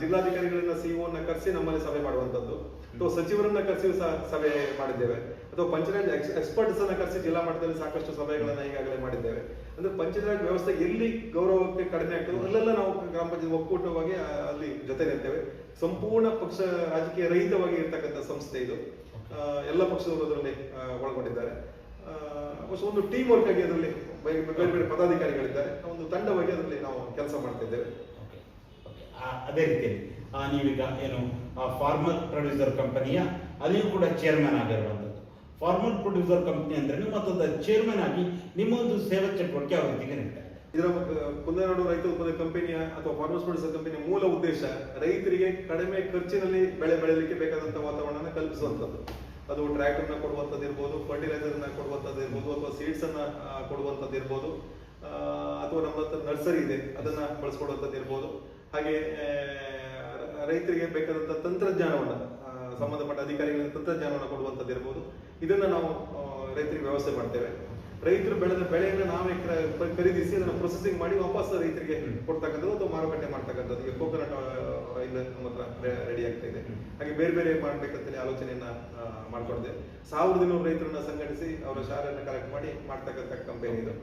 ಜಿಲ್ಲಾಧಿಕಾರಿಗಳನ್ನ CEO ನ ಕರೆಸಿ ನಮ್ಮಲ್ಲಿ ಸಭೆ ಮಾಡುವಂತದ್ದು, ಅಥವಾ ಸಚಿವರನ್ನ ಕರೆಸಿ ಸಭೆ ಮಾಡಿದ್ದೇವೆ, ಅಥವಾ ಪಂಚಾಯತ್ ಎಕ್ಸ್ಪರ್ಟ್ಸ್ ಅನ್ನ ಕರೆಸಿ ಜಿಲ್ಲಾ ಮಟ್ಟದಲ್ಲಿ ಸಾಕಷ್ಟು ಸಭೆಗಳನ್ನ ಈಗಾಗಲೇ ಮಾಡಿದ್ದೇವೆ. ಅಂದ್ರೆ ಪಂಚಾಯತ್ ವ್ಯವಸ್ಥೆ ಎಲ್ಲಿ ಗೌರವಕ್ಕೆ ಕಡಿಮೆ ಆಗ್ತದೆ ಅಲ್ಲೆಲ್ಲ ನಾವು ಗ್ರಾಮ ಪಂಚಾಯತ್ ಒಕ್ಕೂಟವಾಗಿ ಅಲ್ಲಿ ಜೊತೆ ನಿರ್ತೇವೆ. ಸಂಪೂರ್ಣ ಪಕ್ಷ ರಾಜಕೀಯ ರಹಿತವಾಗಿ ಇರ್ತಕ್ಕಂಥ ಸಂಸ್ಥೆ ಇದು. ಎಲ್ಲ ಪಕ್ಷದವರು ಅದರಲ್ಲಿ ಒಳಗೊಂಡಿದ್ದಾರೆ. ಒಂದು ಟೀಮ್ ವರ್ಕ್ ಆಗಿ ಅದರಲ್ಲಿ ಬೇರೆ ಬೇರೆ ಪದಾಧಿಕಾರಿಗಳಿದ್ದಾರೆ. ಒಂದು ತಂಡವಾಗಿ ಅದರಲ್ಲಿ ನಾವು ಕೆಲಸ ಮಾಡ್ತಿದ್ದೇವೆ. ಅದೇ ರೀತಿಯಲ್ಲಿ ನೀವೀಗ ಏನು ಫಾರ್ಮರ್ ಪ್ರೊಡ್ಯೂಸರ್ ಕಂಪನಿಯ ಅಲ್ಲಿಯೂ ಕೂಡ ಚೇರ್ಮನ್ ಆಗಿರುವಂಥದ್ದು. ಫಾರ್ಮರ್ ಪ್ರೊಡ್ಯೂಸರ್ ಕಂಪನಿ ಅಂದ್ರೆ ಮತ್ತೊಂದು ಚೇರ್ಮನ್ ಆಗಿ ನಿಮ್ಮೊಂದು ಸೇವಾ ಚಟುವಟಿಕೆ ಯಾವ ರೀತಿಗೆ ನಡೀತಾ ಇದೆ? ಇದರ ಕುಂದನಾಡು ರೈತ ಉತ್ಪಾದಕ ಕಂಪನಿಯ ಅಥವಾ ಫಾರ್ಮರ್ಸ್ ಪ್ರೊಡ್ಯೂಸರ್ ಕಂಪನಿಯ ಮೂಲ ಉದ್ದೇಶ ರೈತರಿಗೆ ಕಡಿಮೆ ಖರ್ಚಿನಲ್ಲಿ ಬೆಳೆ ಬೆಳೆಯಲಿಕ್ಕೆ ಬೇಕಾದಂತಹ ವಾತಾವರಣ ಕಲ್ಪಿಸುವಂಥದ್ದು. ಅದು ಟ್ರ್ಯಾಕ್ಟರ್ನ ಕೊಡುವಂಥದ್ದು ಇರ್ಬೋದು, ಫರ್ಟಿಲೈಸರ್ನ ಕೊಡುವಂಥದ್ದು ಇರ್ಬೋದು, ಅಥವಾ ಸೀಡ್ಸ್ ಅನ್ನ ಕೊಡುವಂಥದ್ದು ಇರ್ಬೋದು, ಅಥವಾ ನಮ್ಮ ಹತ್ರ ನರ್ಸರಿ ಇದೆ ಅದನ್ನ ಬಳಸ್ಕೊಡುವಂಥದ್ದು ಇರ್ಬೋದು. ಹಾಗೆ ರೈತರಿಗೆ ಬೇಕಾದಂತಹ ತಂತ್ರಜ್ಞಾನವನ್ನ ಸಂಬಂಧಪಟ್ಟ ಅಧಿಕಾರಿಗಳಿಗೆ ತಂತ್ರಜ್ಞಾನವನ್ನು ಕೊಡುವಂಥದ್ದು ಇರ್ಬೋದು. ಇದನ್ನ ನಾವು ರೈತರಿಗೆ ವ್ಯವಸ್ಥೆ ಮಾಡ್ತೇವೆ. ರೈತರು ಬೆಳೆದ ಬೆಳೆಯನ್ನು ನಾವೇ ಖರೀದಿಸಿ ಅದನ್ನು ಪ್ರೊಸೆಸಿಂಗ್ ಮಾಡಿ ವಾಪಸ್ ರೈತರಿಗೆ ಕೊಡ್ತಕ್ಕಂಥದ್ದು ಅಥವಾ ಮಾರುಕಟ್ಟೆ ಮಾಡ್ತಕ್ಕಂಥದ್ದು. ಈಗ ಕೋಕೋನಟ್ ಆಯಿಲ್ ನಮ್ಮ ಹತ್ರ ರೆಡಿ ಆಗ್ತಾ ಇದೆ. ಹಾಗೆ ಬೇರೆ ಬೇರೆ ಮಾಡ್ಬೇಕಂತೇಳಿ ಆಲೋಚನೆಯನ್ನ ಮಾಡ್ಕೊಂಡಿದೆ. 1200 ರೈತರನ್ನ ಸಂಘಟಿಸಿ ಅವರ ಶಾಲೆಯನ್ನು ಕಲೆಕ್ಟ್ ಮಾಡಿ ಮಾಡ್ತಕ್ಕಂಥ ಕಂಪನಿ ಇದು.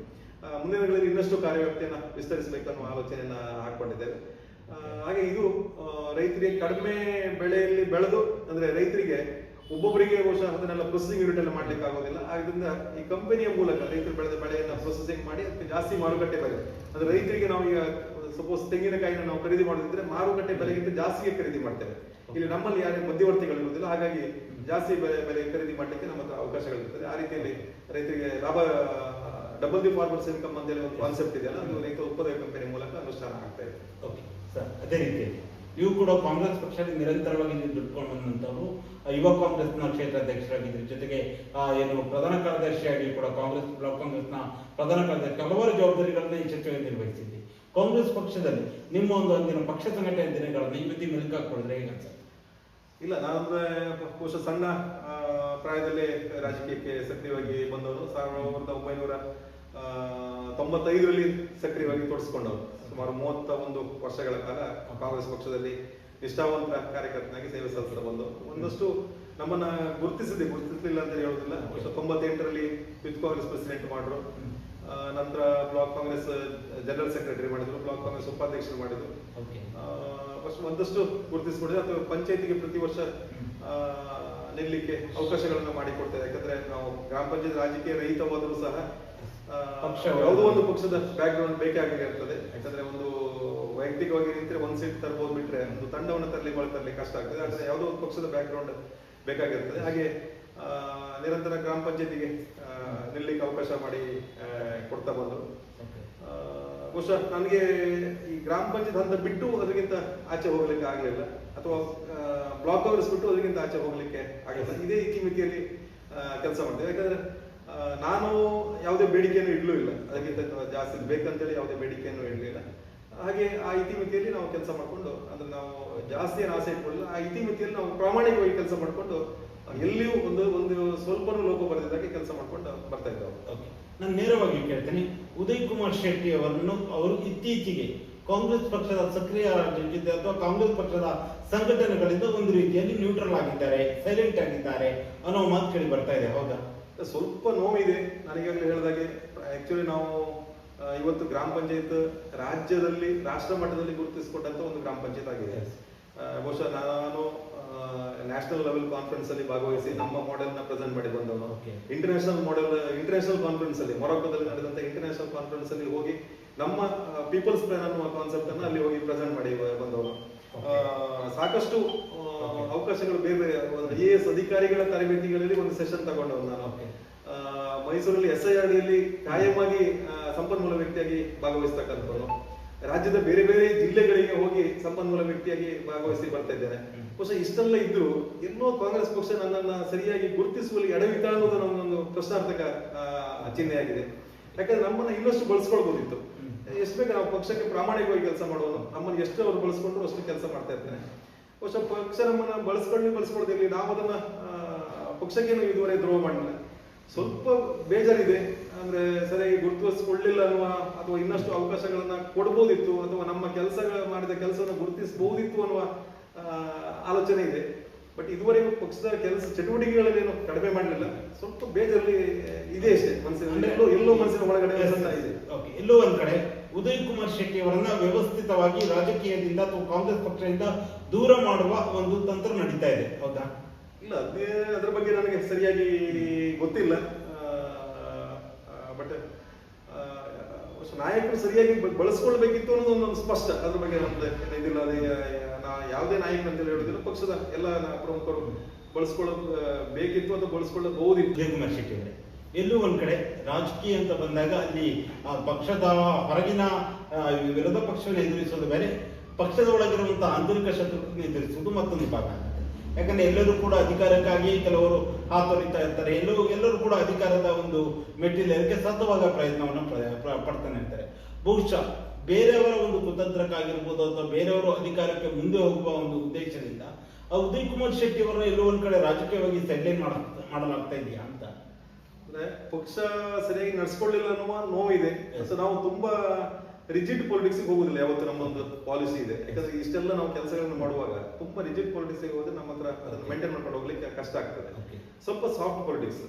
ಮುಂದಿನ ದಿನಗಳಲ್ಲಿ ಇನ್ನಷ್ಟು ಕಾರ್ಯವ್ಯಾಪ್ತಿಯನ್ನ ವಿಸ್ತರಿಸಬೇಕು ಅನ್ನೋ ಆಲೋಚನೆಯನ್ನ ಹಾಕೊಂಡಿದ್ದೇವೆ. ಹಾಗೆ ಇದು ರೈತರಿಗೆ ಕಡಿಮೆ ಬೆಳೆಯಲ್ಲಿ ಬೆಳೆದು, ಅಂದ್ರೆ ರೈತರಿಗೆ ಒಬ್ಬೊಬ್ಬರಿಗೆ ಬಹುಶಃ ಅದನ್ನೆಲ್ಲ ಪ್ರೊಸೆಸಿಂಗ್ ಯೂನಿಟ್ ಎಲ್ಲ ಮಾಡ್ಲಿಕ್ಕೆ ಆಗೋದಿಲ್ಲ. ಆದ್ರಿಂದ ಈ ಕಂಪನಿಯ ಮೂಲಕ ರೈತರು ಬೆಳೆದ ಬೆಳೆಯನ್ನ ಪ್ರೊಸೆಸಿಂಗ್ ಮಾಡಿ ಅದಕ್ಕೆ ಜಾಸ್ತಿ ಮಾರುಕಟ್ಟೆ ಬೆಲೆ, ಅಂದ್ರೆ ರೈತರಿಗೆ ನಾವು ಈಗ ಸಪೋಸ್ ತೆಂಗಿನಕಾಯಿನ ನಾವು ಖರೀದಿ ಮಾಡೋದಿದ್ರೆ ಮಾರುಕಟ್ಟೆ ಬೆಲೆಗಿಂತ ಜಾಸ್ತಿಗೆ ಖರೀದಿ ಮಾಡ್ತೇವೆ. ಇಲ್ಲಿ ನಮ್ಮಲ್ಲಿ ಯಾರೇ ಮಧ್ಯವರ್ತಿಗಳು ಇರುವುದಿಲ್ಲ. ಹಾಗಾಗಿ ಜಾಸ್ತಿ ಬೆಲೆ ಖರೀದಿ ಮಾಡ್ಲಿಕ್ಕೆ ನಮ್ಮ ಹತ್ರ ಅವಕಾಶಗಳಿರ್ತದೆ. ಆ ರೀತಿಯಲ್ಲಿ ರೈತರಿಗೆ ಲಾಭ, ಡಬಲ್ ದಿ ಫಾರ್ಮರ್ಸ್ ಇನ್ಕಮ್ ಅಂತೇಳಿ ಒಂದು ಕಾನ್ಸೆಪ್ಟ್ ಇದೆಯಲ್ಲ, ಅದು ರೈತ ಉತ್ಪಾದಕ ಕಂಪನಿ ಮೂಲಕ ಅನುಷ್ಠಾನ ಆಗ್ತಾ ಇದೆ. ಓಕೆ ಸರ್, ಅದೇ ರೀತಿಯಲ್ಲಿ ನೀವು ಕೂಡ ಕಾಂಗ್ರೆಸ್ ಪಕ್ಷದಲ್ಲಿ ನಿರಂತರವಾಗಿ ದುಡ್ಕೊಂಡು ಬಂದಂತವರು, ಯುವ ಕಾಂಗ್ರೆಸ್ನ ಕ್ಷೇತ್ರಾಧ್ಯಕ್ಷರಾಗಿದ್ದರು, ಜೊತೆಗೆ ಏನು ಪ್ರಧಾನ ಕಾರ್ಯದರ್ಶಿಯಾಗಿ ಕೂಡ ಕಾಂಗ್ರೆಸ್ ಬ್ಲಾಕ್ ಕಾಂಗ್ರೆಸ್ನ ಪ್ರಧಾನ ಕಾರ್ಯದರ್ಶಿ ಹಲವಾರು ಜವಾಬ್ದಾರಿಗಳನ್ನ ಈ ಚರ್ಚೆಗೆ ನಿರ್ವಹಿಸಿದ್ರಿ. ಕಾಂಗ್ರೆಸ್ ಪಕ್ಷದಲ್ಲಿ ನಿಮ್ಮ ಒಂದು ಅಂದಿನ ಪಕ್ಷ ಸಂಘಟನೆ ದಿನಗಳನ್ನು ಈ ರೀತಿ ಮೆಲುಕು ಹಾಕಿದ್ರೆ ಹೇಗೆ ಅನ್ಸುತ್ತೆ? ಇಲ್ಲ, ನಾನಂದ್ರೆ ಬಹುಶಃ ಸಣ್ಣ ಪ್ರಾಯದಲ್ಲೇ ರಾಜಕೀಯಕ್ಕೆ ಸಕ್ರಿಯವಾಗಿ ಬಂದವರು. 1995ರಲ್ಲಿ ಸಕ್ರಿಯವಾಗಿ ತೊಡಸ್ಕೊಂಡವರು. ಸುಮಾರು 31 ವರ್ಷಗಳ ಕಾಲ ಕಾಂಗ್ರೆಸ್ ಪಕ್ಷದಲ್ಲಿ ನಿಷ್ಠಾವಂತ ಕಾರ್ಯಕರ್ತನಾಗಿ ಸೇವೆ ಸಲ್ಲಿಸ್ತಾ ಬಂದು ಒಂದಷ್ಟು ನಮ್ಮನ್ನ ಗುರುತಿಸಲಿಲ್ಲ ಅಂತ ಹೇಳೋದಿಲ್ಲ. 98ರಲ್ಲಿ ಯೂತ್ ಕಾಂಗ್ರೆಸ್ ಪ್ರೆಸಿಡೆಂಟ್ ಮಾಡಿದ್ರು. ನಂತರ ಬ್ಲಾಕ್ ಕಾಂಗ್ರೆಸ್ ಜನರಲ್ ಸೆಕ್ರೆಟರಿ ಮಾಡಿದ್ರು, ಬ್ಲಾಕ್ ಕಾಂಗ್ರೆಸ್ ಉಪಾಧ್ಯಕ್ಷರು ಮಾಡಿದ್ರು. ಒಂದಷ್ಟು ಗುರುತಿಸಿಕೊಂಡಿದೆ. ಅಥವಾ ಪಂಚಾಯತಿಗೆ ಪ್ರತಿ ವರ್ಷ ನಿಲ್ಲಲಿಕ್ಕೆ ಅವಕಾಶಗಳನ್ನ ಮಾಡಿಕೊಡ್ತೇವೆ. ಯಾಕಂದ್ರೆ ನಾವು ಗ್ರಾಮ ಪಂಚಾಯತ್ ರಾಜಕೀಯ ರಹಿತವಾದರೂ ಸಹ ಯಾವುದೋ ಒಂದು ಪಕ್ಷದ ಬ್ಯಾಕ್ ಗ್ರೌಂಡ್ ಬೇಕಾಗಿರ್ತದೆ. ಯಾಕಂದ್ರೆ ಒಂದು ವೈಯಕ್ತಿಕವಾಗಿ ನಿಂತರೆ ಒಂದ್ ಸೀಟ್ ತರಬಹುದು, ಬಿಟ್ರೆ ಒಂದು ತಂಡವನ್ನು ತರಲಿಕ್ಕೆ ಕಷ್ಟ ಆಗ್ತದೆ. ಆದ್ರೆ ಯಾವುದೋ ಒಂದು ಪಕ್ಷದ ಬ್ಯಾಕ್ ಗ್ರೌಂಡ್ ಬೇಕಾಗಿರ್ತದೆ. ಹಾಗೆ ನಿರಂತರ ಗ್ರಾಮ ಪಂಚಾಯತಿಗೆ ನಿಲ್ಲಲಿಕ್ಕೆ ಅವಕಾಶ ಮಾಡಿ ಕೊಡ್ತಾ ಬಂದ್ರು. ಬಹುಶಃ ನನಗೆ ಈ ಗ್ರಾಮ ಪಂಚಾಯತ್ ಹಂತ ಬಿಟ್ಟು ಅದಕ್ಕಿಂತ ಆಚೆ ಹೋಗ್ಲಿಕ್ಕೆ ಆಗ್ಲಿಲ್ಲ, ಅಥವಾ ಬ್ಲಾಕ್ ಕಾಂಗ್ರೆಸ್ ಬಿಟ್ಟು ಅದಕ್ಕಿಂತ ಆಚೆ ಹೋಗ್ಲಿಕ್ಕೆ ಆಗಲಿಲ್ಲ. ಇದೇ ಇತಿಮಿತಿಯಲ್ಲಿ ಕೆಲಸ ಮಾಡ್ತೇವೆ. ಯಾಕಂದ್ರೆ ನಾನು ಯಾವುದೇ ಬೇಡಿಕೆಯನ್ನು ಇಡ್ಲೂ ಇಲ್ಲ, ಅದಕ್ಕಿಂತ ಜಾಸ್ತಿ ಬೇಕಂತೇಳಿ ಯಾವುದೇ ಬೇಡಿಕೆಯನ್ನು ಇಡಲಿಲ್ಲ. ಹಾಗೆ ಆ ಇತಿಮಿತಿಯಲ್ಲಿ ನಾವು ಕೆಲಸ ಮಾಡಿಕೊಂಡು, ಅಂದ್ರೆ ನಾವು ಜಾಸ್ತಿ ಆಸೆ ಇಟ್ಕೊಳ್ಳಿಲ್ಲ. ಆ ಇತಿಮಿತಿಯಲ್ಲಿ ನಾವು ಪ್ರಾಮಾಣಿಕವಾಗಿ ಕೆಲಸ ಮಾಡಿಕೊಂಡು ಎಲ್ಲಿಯೂ ಒಂದು ಸ್ವಲ್ಪನೂ ಲೋಪ ಬರೆದಿದ್ದಾಗೆ ಕೆಲಸ ಮಾಡ್ಕೊಂಡು ಬರ್ತಾ ಇದ್ದೇವೆ. ನಾನು ನೇರವಾಗಿ ಕೇಳ್ತೇನೆ, ಉದಯ್ ಕುಮಾರ್ ಶೆಟ್ಟಿ ಅವರು ಇತ್ತೀಚೆಗೆ ಕಾಂಗ್ರೆಸ್ ಪಕ್ಷದ ಸಕ್ರಿಯ ಜೊತೆ ಅಥವಾ ಕಾಂಗ್ರೆಸ್ ಪಕ್ಷದ ಸಂಘಟನೆಗಳಿಂದ ಒಂದು ರೀತಿಯಲ್ಲಿ ನ್ಯೂಟ್ರಲ್ ಆಗಿದ್ದಾರೆ, ಸೈಲೆಂಟ್ ಆಗಿದ್ದಾರೆ ಅನ್ನೋ ಮಾತು ಕೇಳಿ ಬರ್ತಾ ಇದೆ, ಹೌದಾ? ಸ್ವಲ್ಪ ನೋವಿದೆ. ನನಗಾಗಲೇ ಹೇಳಿದಾಗೆ ಆಕ್ಚುಲಿ ನಾವು ಇವತ್ತು ಗ್ರಾಮ ಪಂಚಾಯತ್ ರಾಜ್ಯದಲ್ಲಿ ರಾಷ್ಟ್ರ ಮಟ್ಟದಲ್ಲಿ ಗುರುತಿಸಿಕೊಂಡಂತ ಒಂದು ಗ್ರಾಮ ಪಂಚಾಯತ್ ಆಗಿದೆ. ಬಹುಶಃ ನಾನು ನ್ಯಾಷನಲ್ ಲೆವೆಲ್ ಕಾನ್ಫರೆನ್ಸ್ ಅಲ್ಲಿ ಭಾಗವಹಿಸಿ ನಮ್ಮ ಮಾಡೆಲ್ ನ ಪ್ರೆಸೆಂಟ್ ಮಾಡಿ ಬಂದವನು. ಇಂಟರ್ನ್ಯಾಷನಲ್ ಕಾನ್ಫರೆನ್ಸ್ ಅಲ್ಲಿ ಮೊರೊಕ್ಕೋದಲ್ಲಿ ನಡೆದಂತ ಇಂಟರ್ನ್ಯಾಷನಲ್ ಕಾನ್ಫರೆನ್ಸ್ ಅಲ್ಲಿ ಹೋಗಿ ನಮ್ಮ ಪೀಪಲ್ಸ್ ಪ್ಲಾನ್ ಅನ್ನುವ ಕಾನ್ಸೆಪ್ಟ್ ಅನ್ನ ಅಲ್ಲಿ ಹೋಗಿ ಪ್ರೆಸೆಂಟ್ ಮಾಡಿ ಬಂದವನು. ಸಾಕಷ್ಟು ಅವಕಾಶಗಳು ಬೇರೆ ಬೇರೆ IAS ಅಧಿಕಾರಿಗಳ ತರಬೇತಿಗಳಲ್ಲಿ ಒಂದು ಸೆಷನ್ ತಗೊಂಡವನು ನಾನು. ಮೈಸೂರಲ್ಲಿ SIRD ಯಲ್ಲಿ ಕಾಯಮಾಗಿ ಸಂಪನ್ಮೂಲ ವ್ಯಕ್ತಿಯಾಗಿ ಭಾಗವಹಿಸ್ತಕ್ಕಂಥವನು. ರಾಜ್ಯದ ಬೇರೆ ಬೇರೆ ಜಿಲ್ಲೆಗಳಿಗೆ ಹೋಗಿ ಸಂಪನ್ಮೂಲ ವ್ಯಕ್ತಿಯಾಗಿ ಭಾಗವಹಿಸಿ ಬರ್ತಾ ಇದ್ದೇನೆ. ಬಹುಶಃ ಇಷ್ಟೆಲ್ಲ ಇದ್ರು ಎಲ್ಲೋ ಕಾಂಗ್ರೆಸ್ ಪಕ್ಷ ನನ್ನನ್ನ ಸರಿಯಾಗಿ ಗುರುತಿಸುವಲ್ಲಿ ಎಡವಿತ ಅನ್ನೋದು ನಮ್ಮೊಂದು ಪ್ರಶ್ನಾರ್ಥಕ ಚಿಹ್ನೆಯಾಗಿದೆ. ಯಾಕಂದ್ರೆ ನಮ್ಮನ್ನ ಇನ್ನಷ್ಟು ಬಳಸ್ಕೊಳ್ಬೋದಿತ್ತು. ಎಷ್ಟು ಬೇಕು ನಾವು ಪಕ್ಷಕ್ಕೆ ಪ್ರಾಮಾಣಿಕವಾಗಿ ಕೆಲಸ ಮಾಡೋದು, ನಮ್ಮನ್ನು ಎಷ್ಟು ಅವರು ಬಳಸ್ಕೊಂಡ್ರು ಅಷ್ಟು ಕೆಲಸ ಮಾಡ್ತಾ ಇರ್ತೇನೆ. ಬಹುಶಃ ಪಕ್ಷ ನಮ್ಮನ್ನ ಬಳಸ್ಕೊಳ್ಳೋದಿರ್ಲಿ, ನಾವು ಅದನ್ನ ಪಕ್ಷಕ್ಕೇನು ಇದುವರೆಗೆ ದ್ರೋಹ ಮಾಡಿಲ್ಲ. ಸ್ವಲ್ಪ ಬೇಜಾರಿದೆ, ಅಂದ್ರೆ ಸರಿಯಾಗಿ ಗುರುತಿಸಿಕೊಳ್ಳಿಲ್ಲ ಅನ್ನುವ, ಅಥವಾ ಇನ್ನಷ್ಟು ಅವಕಾಶಗಳನ್ನ ಕೊಡ್ಬೋದಿತ್ತು, ಅಥವಾ ನಮ್ಮ ಮಾಡಿದ ಕೆಲಸವನ್ನು ಗುರುತಿಸಬಹುದಿತ್ತು ಅನ್ನುವ ಆಲೋಚನೆ ಇದೆ. ಬಟ್ ಇದುವರೆಗೂ ಪಕ್ಷದ ಕೆಲಸ ಚಟುವಟಿಕೆಗಳನ್ನೇನು ಕಡಿಮೆ ಮಾಡಲಿಲ್ಲ. ಸ್ವಲ್ಪ ಬೇಜಾರಲ್ಲಿ ಇದೆ ಅಷ್ಟೇ, ಮನಸ್ಸಿನ ಎಲ್ಲೋ ಮನಸ್ಸಿನ ಒಳಗಡೆ ಇದೆ. ಎಲ್ಲೋ ಒಂದ್ ಕಡೆ ಉದಯ್ ಕುಮಾರ್ ಶೆಟ್ಟಿ ಅವರನ್ನ ವ್ಯವಸ್ಥಿತವಾಗಿ ರಾಜಕೀಯದಿಂದ ಅಥವಾ ಕಾಂಗ್ರೆಸ್ ಪಕ್ಷದಿಂದ ದೂರ ಮಾಡುವ ಒಂದು ತಂತ್ರ ನಡೀತಾ ಇದೆ, ಹೌದಾ? ಇಲ್ಲ, ಅದ್ರ ಬಗ್ಗೆ ನನಗೆ ಸರಿಯಾಗಿ ಗೊತ್ತಿಲ್ಲ. ಬಟ್ ನಾಯಕರು ಸರಿಯಾಗಿ ಬಳಸ್ಕೊಳ್ಬೇಕಿತ್ತು ಅನ್ನೋದು ಒಂದು ಸ್ಪಷ್ಟ. ಅದ್ರ ಬಗ್ಗೆ ನಮ್ದು ಇದಿಲ್ಲ. ಯಾವುದೇ ನಾಯಕ ಅಂತ ಹೇಳುದಿಲ್ಲ, ಪಕ್ಷದ ಎಲ್ಲ ಪ್ರಮುಖರು ಬೇಕಿತ್ತು ಅಥವಾ ಬಳಸ್ಕೊಳ್ಳಬಹುದಿತ್ತು. ಉದಯ್ ಕುಮಾರ್ ಶೆಟ್ಟಿ ಅವರೇ, ಎಲ್ಲೂ ಒಂದ್ ಕಡೆ ರಾಜಕೀಯ ಅಂತ ಬಂದಾಗ ಅಲ್ಲಿ ಪಕ್ಷದ ಹೊರಗಿನ ವಿರೋಧ ಪಕ್ಷವನ್ನು ಎದುರಿಸೋದು ಬೇರೆ, ಪಕ್ಷದ ಒಳಗಿರುವಂತಹ ಆಂತರಿಕ ಶತ್ರುಗಳನ್ನು ಎದುರಿಸುವುದು ಮತ್ತೊಂದು ಭಾಗ ಆಗುತ್ತೆ. ಯಾಕಂದ್ರೆ ಎಲ್ಲರೂ ಕೂಡ ಅಧಿಕಾರಕ್ಕಾಗಿ ಕೆಲವರು ಹಾತೊರಿತಾ ಇರ್ತಾರೆ, ಎಲ್ಲರೂ ಕೂಡ ಅಧಿಕಾರದ ಒಂದು ಮೆಟ್ಟಿಲೇರಕ್ಕೆ ಸತತವಾದ ಪ್ರಯತ್ನವನ್ನು ಪಡ್ತಾನೆ ಇರ್ತಾರೆ. ಬಹುಶಃ ಬೇರೆಯವರ ಒಂದು ಕುತಂತ್ರಕ್ಕಾಗಿರ್ಬೋದು ಅಥವಾ ಬೇರೆಯವರು ಅಧಿಕಾರಕ್ಕೆ ಮುಂದೆ ಹೋಗುವ ಒಂದು ಉದ್ದೇಶದಿಂದ ಉದಯ್ ಕುಮಾರ್ ಶೆಟ್ಟಿ ಅವರನ್ನ ಎಲ್ಲೋ ಒಂದ್ ಕಡೆ ರಾಜಕೀಯವಾಗಿ ಸೆಡ್ಲೈನ್ ಮಾಡಲಾಗ್ತಾ ಇದೆಯಾ ಅಂತ. ಅಂದ್ರೆ ಪಕ್ಷ ಸರಿಯಾಗಿ ನಡ್ಸ್ಕೊಳ್ಳಿಲ್ಲ ಅನ್ನುವ ನೋವಿದೆ. ನಾವು ತುಂಬಾ ರಿಜಿಡ್ ಪೊಲಿಟಿಕ್ಸ್ ಹೋಗುದಿಲ್ಲ, ಯಾವತ್ತು ನಮ್ಮೊಂದು ಪಾಲಿಸಿ ಇದೆ. ಯಾಕಂದ್ರೆ ಇಷ್ಟೆಲ್ಲ ನಾವು ಕೆಲಸಗಳನ್ನು ಮಾಡುವಾಗ ತುಂಬಾ ರಿಜಿಡ್ ಪೊಲಿಟಿಕ್ಸ್ ಹೋದ್ರೆ ನಮ್ಮ ಹತ್ರ ಅದನ್ನು ಮೇಂಟೈನ್ ಮಾಡ್ಕೊಂಡು ಹೋಗ್ಲಿಕ್ಕೆ ಕಷ್ಟ ಆಗ್ತದೆ. ಸ್ವಲ್ಪ ಸಾಫ್ಟ್ ಪೊಲಿಟಿಕ್ಸ್.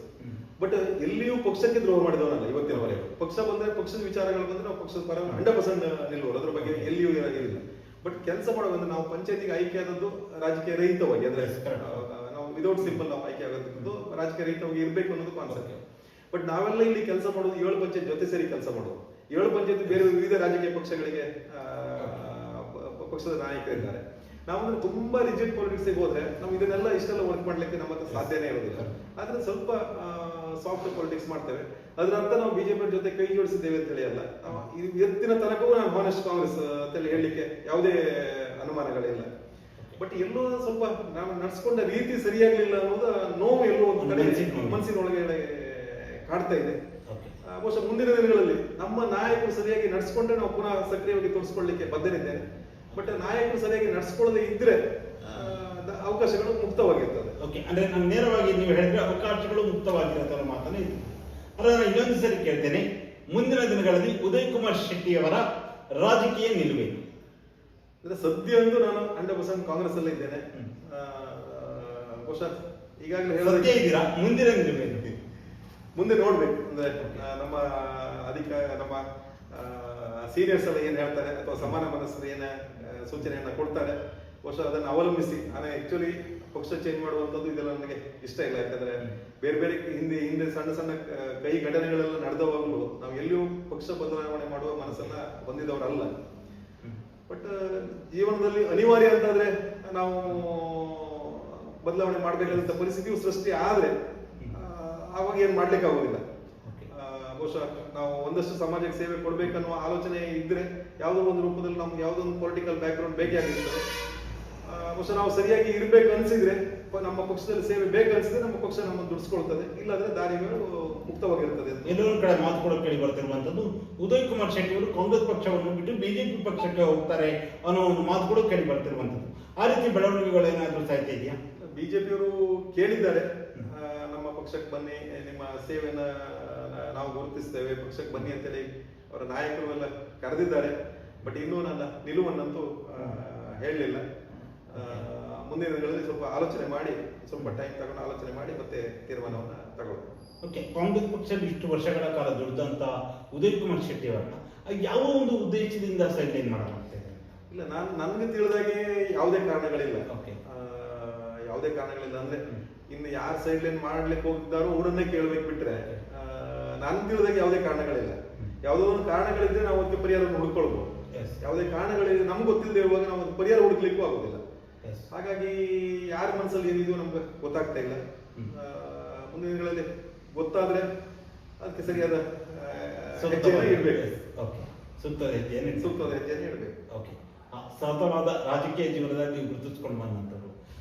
ಬಟ್ ಎಲ್ಲಿಯೂ ಪಕ್ಷಕ್ಕೆ ದ್ರೋಹ ಮಾಡಿದವನಲ್ಲ ಇವತ್ತಿನವರೆಗೂ. ಪಕ್ಷ ಬಂದ್ರೆ, ಪಕ್ಷದ ವಿಚಾರಗಳು ಬಂದ್ರೆ ನಾವು ಪಕ್ಷದ ಪರ 100% ನಿಲ್ಲುವರು, ಅದ್ರ ಬಗ್ಗೆ ಎಲ್ಲಿಯೂ ಇರಲಿಲ್ಲ. ಬಟ್ ಕೆಲಸ ಮಾಡುವಂದ್ರೆ ನಾವು ಪಂಚಾಯತಿಗೆ ಆಯ್ಕೆ ಆದದ್ದು ರಾಜಕೀಯ ರಹಿತವಾಗಿ, ಅಂದ್ರೆ ನಾವು ವಿದೌಟ್ ಸಿಂಬಲ್ ನಾವು ಆಯ್ಕೆ ಆಗೋದು ರಾಜಕೀಯ ರಹಿತವಾಗಿ ಇರ್ಬೇಕು ಅನ್ನೋದು ಕಾನ್ಸೆಪ್ಟ್. ಬಟ್ ನಾವೆಲ್ಲ ಇಲ್ಲಿ ಕೆಲಸ ಮಾಡೋದು 7 ಪಂಚಾಯತ್ ಜೊತೆ ಸೇರಿ ಕೆಲಸ ಮಾಡೋದು. 7 ಪಂಚಾಯತ್ ಬೇರೆ ವಿವಿಧ ರಾಜಕೀಯ ಪಕ್ಷಗಳಿಗೆ ಪಕ್ಷದ ನಾಯಕರಿದ್ದಾರೆ. ನಾವಂದ್ರೆ ತುಂಬಾ ರಿಜಿಡ್ ಪೊಲಿಟಿಕ್ಸ್ ಹೋದ್ರೆ ನಾವು ಇದನ್ನೆಲ್ಲ ಇಷ್ಟೆಲ್ಲ ವರ್ಕ್ ಮಾಡ್ಲಿಕ್ಕೆ ನಮ್ಮ ಹತ್ರ ಸಾಧ್ಯನೇ ಇರೋದಿಲ್ಲ. ಆದ್ರೆ ಸ್ವಲ್ಪ ಸಾಫ್ಟ್ ಪೊಲಿಟಿಕ್ಸ್ ಮಾಡ್ತೇವೆ. ಅದ್ರ ಅರ್ಥ ನಾವು ಬಿಜೆಪಿ ಜೊತೆ ಕೈ ಜೋಡಿಸಿದ್ದೇವೆ ಅಂತ ಹೇಳಿ ಅಲ್ಲ. ಇವತ್ತಿನ ತನಕವೂ ನಾನು ಹಾನೆಸ್ಟ್ ಕಾಂಗ್ರೆಸ್ ಅಂತ ಹೇಳಲಿಕ್ಕೆ ಯಾವುದೇ ಅನುಮಾನಗಳಿಲ್ಲ. ಬಟ್ ಎಲ್ಲೋ ಸ್ವಲ್ಪ ನಾವು ನಡ್ಸ್ಕೊಂಡ ರೀತಿ ಸರಿಯಾಗ್ಲಿಲ್ಲ ಅನ್ನೋದು ನೋವು ಎಲ್ಲೋ ಒಂದು ಕಡೆ ಮನಸ್ಸಿನೊಳಗೆ ಕಾಡ್ತಾ ಇದೆ. ಬಹುಶಃ ಮುಂದಿನ ದಿನಗಳಲ್ಲಿ ನಮ್ಮ ನಾಯಕರು ಸರಿಯಾಗಿ ನಡ್ಸ್ಕೊಂಡ್ರೆ ನಾವು ಪುನಃ ಸಕ್ರಿಯವಾಗಿ ತೋರಿಸ್ಕೊಳ್ಳಿಕ್ಕೆ ಬದ್ಧರಿದ್ದೇನೆ. ಬಟ್ ನಾಯಕರು ಸರಿಯಾಗಿ ನಡ್ಸ್ಕೊಳ್ಳದೆ ಇದ್ರೆ ಅವಕಾಶಗಳು ಮುಕ್ತವಾಗಿರ್ತದೆ. ಓಕೆ, ಅಂದ್ರೆ ನಾನು ನೇರವಾಗಿ ನೀವು ಹೇಳಿದ್ರೆ ಅವಕಾಶಗಳು ಮುಕ್ತವಾಗಿರೋ ಮಾತನ್ನ ಇದೆ. ಅಲ್ಲ, ನಾನು ಇನ್ನೊಂದು ಸರಿ ಕೇಳ್ತೇನೆ, ಮುಂದಿನ ದಿನಗಳಲ್ಲಿ ಉದಯ್ ಕುಮಾರ್ ಶೆಟ್ಟಿ ಅವರ ರಾಜಕೀಯ ನಿಲುವೇನು? ಅಂದ್ರೆ ಸದ್ಯ ಅಂತೂ ನಾನು 100% ಕಾಂಗ್ರೆಸ್ ಅಲ್ಲೇ ಇದ್ದೇನೆ. ಬಹುಶಃ ಈಗಾಗಲೇ ಇದ್ದೀರಾ, ಮುಂದಿನ ನಿಲುವೇನು? ಮುಂದೆ ನೋಡ್ಬೇಕು. ಅಂದ್ರೆ ನಮ್ಮ ನಮ್ಮ ಸೀನಿಯರ್ಸ್ ಎಲ್ಲ ಏನ್ ಹೇಳ್ತಾರೆ ಅಥವಾ ಸಮಾನ ಮನಸ್ಸರು ಏನ ಸೂಚನೆಯನ್ನ ಕೊಡ್ತಾರೆ, ಬಹುಶಃ ಅದನ್ನು ಅವಲಂಬಿಸಿ. ನಾನು ಆಕ್ಚುಲಿ ಪಕ್ಷ ಚೇಂಜ್ ಮಾಡುವಂತದ್ದು ಇದೆಲ್ಲ ನನಗೆ ಇಷ್ಟ ಇಲ್ಲ. ಯಾಕಂದ್ರೆ ಬೇರೆ ಬೇರೆ ಹಿಂದೆ ಸಣ್ಣ ಸಣ್ಣ ಕೈ ಘಟನೆಗಳೆಲ್ಲ ನಡೆದವಾಗಲೂ ನಾವು ಎಲ್ಲಿಯೂ ಪಕ್ಷ ಬದಲಾವಣೆ ಮಾಡುವ ಮನಸ್ಸನ್ನ ಹೊಂದಿದವರಲ್ಲ. ಬಟ್ ಜೀವನದಲ್ಲಿ ಅನಿವಾರ್ಯ ಅಂತಾದ್ರೆ ನಾವು ಬದಲಾವಣೆ ಮಾಡ್ಬೇಕಾದಂತ ಪರಿಸ್ಥಿತಿಯು ಸೃಷ್ಟಿ ಆದ್ರೆ ಆವಾಗ ಏನ್ ಮಾಡ್ಲಿಕ್ಕೆ ಆಗೋದಿಲ್ಲ. ಬಹುಶಃ ನಾವು ಒಂದಷ್ಟು ಸಮಾಜಕ್ಕೆ ಸೇವೆ ಕೊಡ್ಬೇಕನ್ನುವ ಆಲೋಚನೆ ಇದ್ರೆ ಯಾವುದೋ ಒಂದು ರೂಪದಲ್ಲಿ ನಮ್ಗೆ ಯಾವುದೋ ಒಂದು ಪೊಲಿಟಿಕಲ್ ಬ್ಯಾಕ್ ಗ್ರೌಂಡ್ ಬೇಕೇ ಆಗಿರ್ತದೆ. ಬಹುಶಃ ನಾವು ಸರಿಯಾಗಿ ಇರ್ಬೇಕು ಅನ್ಸಿದ್ರೆ, ನಮ್ಮ ಪಕ್ಷದಲ್ಲಿ ಸೇವೆ ಬೇಕನ್ಸಿದ್ರೆ ನಮ್ಮ ಪಕ್ಷ ನಮ್ಮನ್ನು ದುಡಿಸ್ಕೊಳ್ತದೆ, ಇಲ್ಲಾಂದ್ರೆ ದಾರಿಗಳು ಮುಕ್ತವಾಗಿರ್ತದೆ. ಎಲ್ಲೊಂದು ಕಡೆ ಮಾತು ಕೂಡ ಕೇಳಿ ಬರ್ತಿರುವಂತದ್ದು, ಉದಯ್ ಕುಮಾರ್ ಶೆಟ್ಟಿ ಅವರು ಕಾಂಗ್ರೆಸ್ ಪಕ್ಷವನ್ನು ಬಿಟ್ಟು ಬಿಜೆಪಿ ಪಕ್ಷಕ್ಕೆ ಹೋಗ್ತಾರೆ ಅನ್ನೋ ಒಂದು ಮಾತು ಕೂಡ ಕೇಳಿ ಬರ್ತಿರುವಂತದ್ದು. ಆ ರೀತಿ ಬೆಳವಣಿಗೆಗಳು ಏನಾದ್ರೂ ಸಾಯ್ತಾ ಇದೆಯಾ? ಬಿಜೆಪಿಯವರು ಕೇಳಿದ್ದಾರೆ, ನಮ್ಮ ಪಕ್ಷಕ್ಕೆ ಬನ್ನಿ, ನಿಮ್ಮ ಸೇವೆನ ನಾವು ಗುರುತಿಸ್ತೇವೆ, ಪಕ್ಷಕ್ಕೆ ಬನ್ನಿ ಅಂತೇಳಿ ಅವರ ನಾಯಕರು ಎಲ್ಲ ಕರೆದಿದ್ದಾರೆ. ಬಟ್ ಇನ್ನೂ ನನ್ನ ನಿಲುವನ್ನಂತೂ ಹೇಳಲಿಲ್ಲ. ಮುಂದಿನ ದಿನಗಳಲ್ಲಿ ಸ್ವಲ್ಪ ಆಲೋಚನೆ ಮಾಡಿ, ಸ್ವಲ್ಪ ಟೈಮ್ ತಗೊಂಡು ಆಲೋಚನೆ ಮಾಡಿ ಮತ್ತೆ ತೀರ್ಮಾನವನ್ನ ತಗೊಳ್ಳಿ. ಓಕೆ, ಕಾಂಗ್ರೆಸ್ ಪಕ್ಷದಲ್ಲಿ ಇಷ್ಟು ವರ್ಷಗಳ ಕಾಲ ದುಡಿದಂತ ಉದಯ್ ಕುಮಾರ್ ಶೆಟ್ಟಿ ಅವರನ್ನ ಯಾವ ಒಂದು ಉದ್ದೇಶದಿಂದ ಸೈಡ್ಲೈನ್ ಮಾಡಲಾಗ್ತದೆ? ಇಲ್ಲ, ನನಗೆ ತಿಳಿದಾಗೆ ಯಾವುದೇ ಕಾರಣಗಳಿಲ್ಲ. ಯಾವುದೇ ಕಾರಣಗಳಿಲ್ಲ ಅಂದ್ರೆ ಇನ್ನು ಯಾರು ಸೈಡ್ಲೈನ್ ಮಾಡ್ಲಿಕ್ಕೆ ಹೋಗಿದ್ದಾರೋ ಅವರನ್ನೇ ಕೇಳ್ಬೇಕು. ಬಿಟ್ರೆ ನಾನು ತಿಳಿದಾಗ ಯಾವುದೇ ಕಾರಣಗಳಿಲ್ಲ. ಯಾವುದೋ ಒಂದು ಕಾರಣಗಳಿದ್ರೆ ನಾವು ಅದಕ್ಕೆ ಪರಿಹಾರವನ್ನು ಹುಡುಕೊಳ್ಬಹುದು. ಯಾವುದೇ ಕಾರಣಗಳಿದ್ರೆ ನಮ್ಗೆ ಗೊತ್ತಿಲ್ಲದೆ ಇರುವಾಗ ನಾವು ಒಂದು ಪರಿಹಾರ ಹುಡುಕ್ಲಿಕ್ಕೂ ಆಗುದಿಲ್ಲ. ಹಾಗಾಗಿ ಯಾರ ಮನಸ್ಸಲ್ಲಿ ಏನಿದೆಯೋ ನಮ್ಗೆ ಗೊತ್ತಾಗ್ತಾ ಇಲ್ಲ. ಮುಂದಿನ ದಿನಗಳಲ್ಲಿ ಗೊತ್ತಾದ್ರೆ ಅದಕ್ಕೆ ಸರಿಯಾದ ಹೆಜ್ಜೆಯನ್ನು ಇಡ್ಬೇಕು. ಸೂಕ್ತದ ಹೆಜ್ಜೆಯನ್ನು ಇಡಬೇಕು. ಓಕೆ. ಸತತವಾದ ರಾಜಕೀಯ ಜೀವನದಲ್ಲಿ ನೀವು ಗುರುತಿಸ್ಕೊಂಡು ಬಂದಂಥವ್ರು